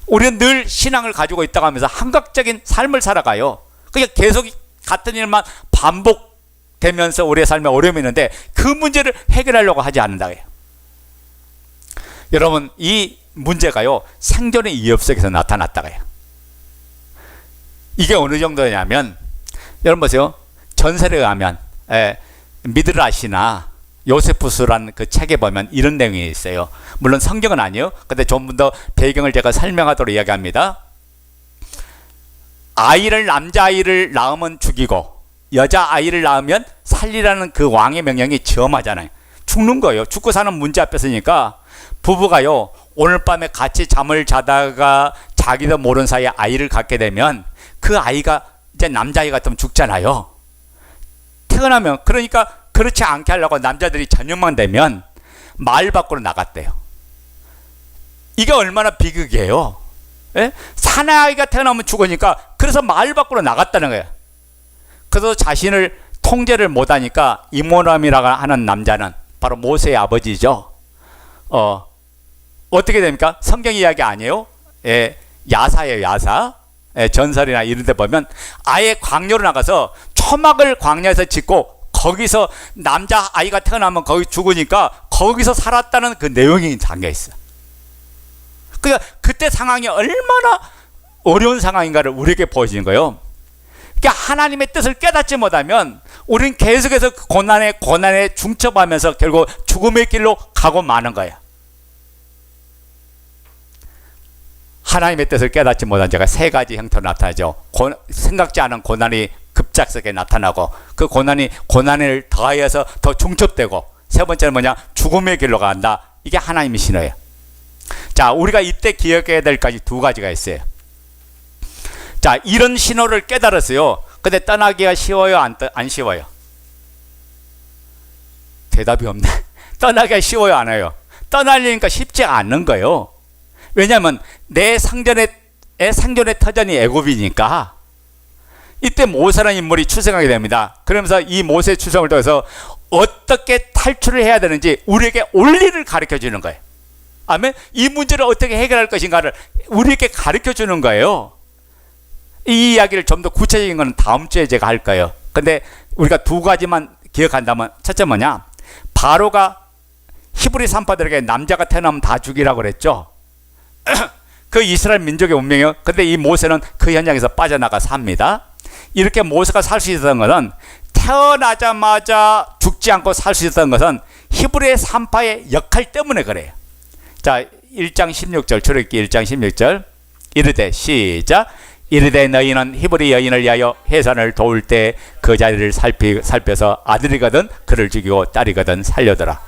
Speaker 1: 우리는 늘 신앙을 가지고 있다고 하면서 한각적인 삶을 살아가요. 그러니까 계속 같은 일만 반복되면서 우리의 삶에 어려움이 있는데 그 문제를 해결하려고 하지 않는다고요. 여러분, 이 문제가요, 생존의 위협 속에서 나타났다고요. 이게 어느 정도냐면, 여러분 보세요. 전설에 의하면 미드라시나 요세푸스라는 그 책에 보면 이런 내용이 있어요. 물론 성경은 아니에요. 근데 좀 더 배경을 제가 설명하도록 이야기합니다. 남자아이를 낳으면 죽이고 여자아이를 낳으면 살리라는 그 왕의 명령이 지엄하잖아요. 죽는 거예요. 죽고 사는 문제 앞에 서니까 부부가요, 오늘 밤에 같이 잠을 자다가 자기도 모르는 사이에 아이를 갖게 되면 그 아이가 이제 남자아이 같으면 죽잖아요. 태어나면. 그러니까 그렇지 않게 하려고 남자들이 저녁만 되면 마을 밖으로 나갔대요. 이게 얼마나 비극이에요. 예? 사내아이가 태어나면 죽으니까 그래서 마을 밖으로 나갔다는 거예요. 그래서 자신을 통제를 못하니까 이모람이라고 하는 남자는 바로 모세의 아버지죠. 어떻게 됩니까? 성경 이야기 아니에요? 야사예요, 야사. 전설이나 이런 데 보면 아예 광야로 나가서 초막을 광야에서 짓고 거기서 남자아이가 태어나면 거기 죽으니까 거기서 살았다는 그 내용이 담겨 있어요. 그러니까 그때 상황이 얼마나 어려운 상황인가를 우리에게 보여주는 거예요. 그러니까 하나님의 뜻을 깨닫지 못하면 우리는 계속해서 고난에 중첩하면서 결국 죽음의 길로 가고 마는 거예요. 하나님의 뜻을 깨닫지 못한 자가 세 가지 형태로 나타나죠. 생각지 않은 고난이 급작스럽게 나타나고, 그 고난을 더하여서 더 중첩되고, 세 번째는 뭐냐? 죽음의 길로 간다. 이게 하나님의 신호예요. 자, 우리가 이때 기억해야 될 까지 두 가지가 있어요. 자, 이런 신호를 깨달았어요. 근데 떠나기가 쉬워요? 안 쉬워요? 대답이 없네. 떠나기가 쉬워요? 안 해요? 떠나려니까 쉽지 않는 거예요. 왜냐하면 내 상전의 터전이 애굽이니까. 이때 모세라는 인물이 출생하게 됩니다. 그러면서 이 모세의 출생을 통해서 어떻게 탈출을 해야 되는지 우리에게 원리를 가르쳐 주는 거예요. 아멘. 이 문제를 어떻게 해결할 것인가를 우리에게 가르쳐 주는 거예요. 이 이야기를 좀 더 구체적인 거는 다음 주에 제가 할 거예요. 근데 우리가 두 가지만 기억한다면, 첫째 뭐냐? 바로가 히브리 산파들에게 남자가 태어나면 다 죽이라고 그랬죠. 그 이스라엘 민족의 운명이요. 근데 이 모세는 그 현장에서 빠져나가 삽니다. 이렇게 모세가 살 수 있었던 것은, 태어나자마자 죽지 않고 살 수 있었던 것은 히브리의 산파의 역할 때문에 그래요. 자, 1장 16절, 출애굽기 1장 16절. 이르되, 시작. 이르되 너희는 히브리 여인을 위하여 해산을 도울 때 그 자리를 살펴서 아들이거든 그를 죽이고 딸이거든 살려더라.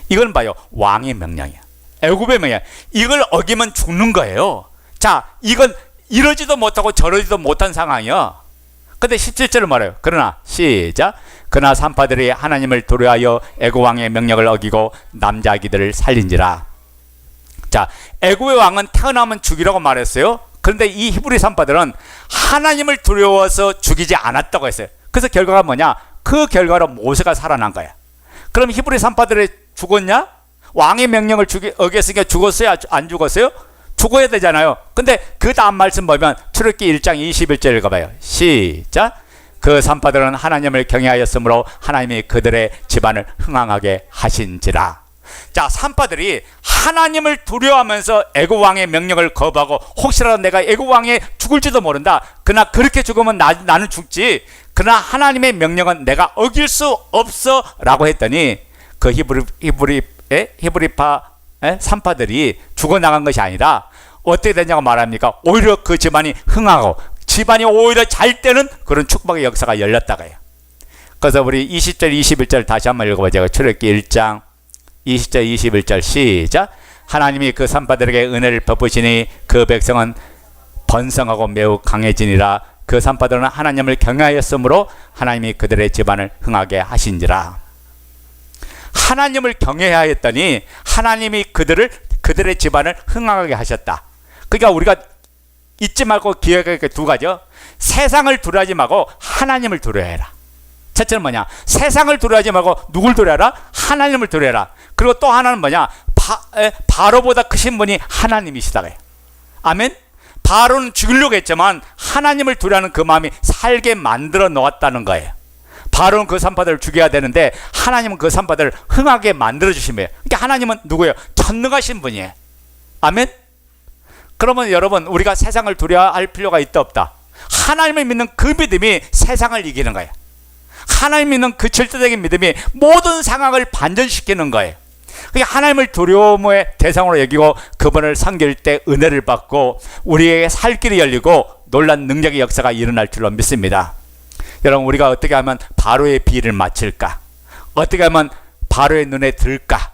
Speaker 1: 이건 봐요. 왕의 명령이야. 애굽의 명령. 이걸 어기면 죽는 거예요. 자, 이건 이러지도 못하고 저러지도 못한 상황이야. 근데 17절을 말해요. 그러나, 시작. 그러나 산파들이 하나님을 두려워하여 애굽 왕의 명령을 어기고 남자아기들을 살린지라. 자, 애굽의 왕은 태어나면 죽이라고 말했어요. 그런데 이 히브리 산파들은 하나님을 두려워서 죽이지 않았다고 했어요. 그래서 결과가 뭐냐? 그 결과로 모세가 살아난 거야. 그럼 히브리 산파들이 죽었냐? 왕의 명령을 어겼으니까 죽었어요? 안 죽었어요? 죽어야 되잖아요. 근데 그 다음 말씀 보면 출애굽기 1장 21절 읽어봐요. 시작. 그 산파들은 하나님을 경외하였으므로 하나님이 그들의 집안을 흥왕하게 하신지라. 자, 산파들이 하나님을 두려워하면서 애굽 왕의 명령을 거부하고, 혹시라도 내가 애굽 왕에 죽을지도 모른다. 그러나 그렇게 죽으면 나는 죽지. 그러나 하나님의 명령은 내가 어길 수 없어 라고 했더니, 그 히브리파 산파들이 죽어나간 것이 아니라 어떻게 되냐고 말합니까? 오히려 그 집안이 흥하고 집안이 오히려 잘 되는 그런 축복의 역사가 열렸다고 해요. 그래서 우리 20절 21절 다시 한번 읽어보자고. 출애굽기 1장 20절 21절 시작. 하나님이 그 산파들에게 은혜를 베푸시니 그 백성은 번성하고 매우 강해지니라. 그 산파들은 하나님을 경외하였으므로 하나님이 그들의 집안을 흥하게 하신지라. 하나님을 경외하였더니 하나님이 그들의 집안을 흥하게 하셨다. 그러니까 우리가 잊지 말고 기억할 게 두 가지요. 세상을 두려워하지 말고 하나님을 두려워해라. 첫째는 뭐냐? 세상을 두려워하지 말고 누굴 두려워해라? 하나님을 두려워해라. 그리고 또 하나는 뭐냐? 바로보다 크신 분이 하나님이시다. 아멘? 바로는 죽이려고 했지만 하나님을 두려워하는 그 마음이 살게 만들어 놓았다는 거예요. 바로는 그 산파들을 죽여야 되는데 하나님은 그 산파들을 흥하게 만들어 주신 거예요. 그러니까 하나님은 누구예요? 전능하신 분이에요. 아멘? 그러면 여러분, 우리가 세상을 두려워할 필요가 있다 없다? 하나님을 믿는 그 믿음이 세상을 이기는 거예요. 하나님 믿는 그 절대적인 믿음이 모든 상황을 반전시키는 거예요. 그러니까 하나님을 두려움의 대상으로 여기고 그분을 섬길 때 은혜를 받고 우리에게 살 길이 열리고 놀란 능력의 역사가 일어날 줄로 믿습니다. 여러분, 우리가 어떻게 하면 바로의 비를 맞힐까? 어떻게 하면 바로의 눈에 들까?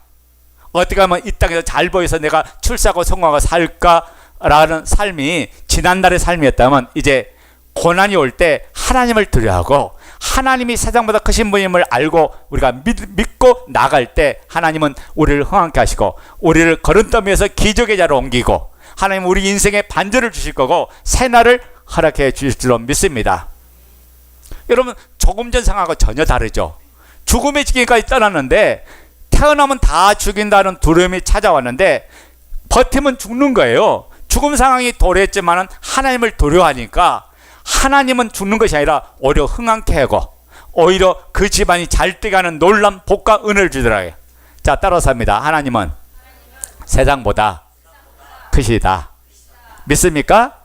Speaker 1: 어떻게 하면 이 땅에서 잘 보여서 내가 출세하고 성공하고 살까라는 삶이 지난날의 삶이었다면, 이제 고난이 올 때 하나님을 두려워하고 하나님이 세상보다 크신 분임을 알고 우리가 믿고 나갈 때 하나님은 우리를 흥하게 하시고 우리를 거름더미에서 기적의 자로 옮기고 하나님 우리 인생에 반전을 주실 거고 새날을 허락해 주실 줄로 믿습니다. 여러분, 조금 전 상황하고 전혀 다르죠. 죽음의 지경까지 떠났는데 태어나면 다 죽인다는 두려움이 찾아왔는데 버티면 죽는 거예요. 죽음 상황이 도래했지만 하나님을 두려워하니까 하나님은 죽는 것이 아니라 오히려 흥황케 하고 오히려 그 집안이 잘 돼가는 놀란 복과 은혜를 주더라고요. 자, 따라서 합니다. 하나님은 세상보다 크시다. 믿습니까?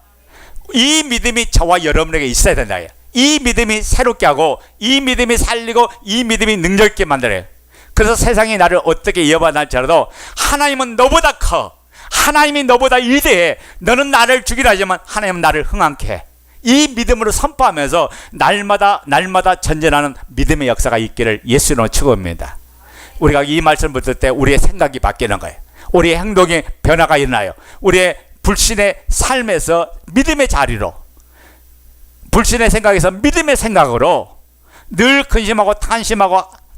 Speaker 1: 이 믿음이 저와 여러분에게 있어야 된다. 이 믿음이 새롭게 하고 이 믿음이 살리고 이 믿음이 능력 있게 만들어요. 그래서 세상이 나를 어떻게 이어받을지라도 하나님은 너보다 커. 하나님이 너보다 위대해. 너는 나를 죽이라 하지만 하나님은 나를 흥황케 해. 이 믿음으로 선포하면서 날마다 전진하는 믿음의 역사가 있기를 예수 이름으로 축원합니다. 우리가 이 말씀을 듣을 때 우리의 생각이 바뀌는 거예요. 우리의 행동에 변화가 일어나요. 우리의 불신의 삶에서 믿음의 자리로, 불신의 생각에서 믿음의 생각으로 늘 근심하고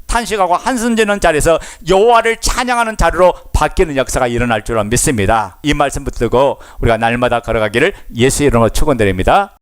Speaker 1: 탄식하고 한숨 지는 자리에서 여호와를 찬양하는 자리로 바뀌는 역사가 일어날 줄 믿습니다. 이 말씀 붙들고 우리가 날마다 걸어가기를 예수 이름으로 축원드립니다.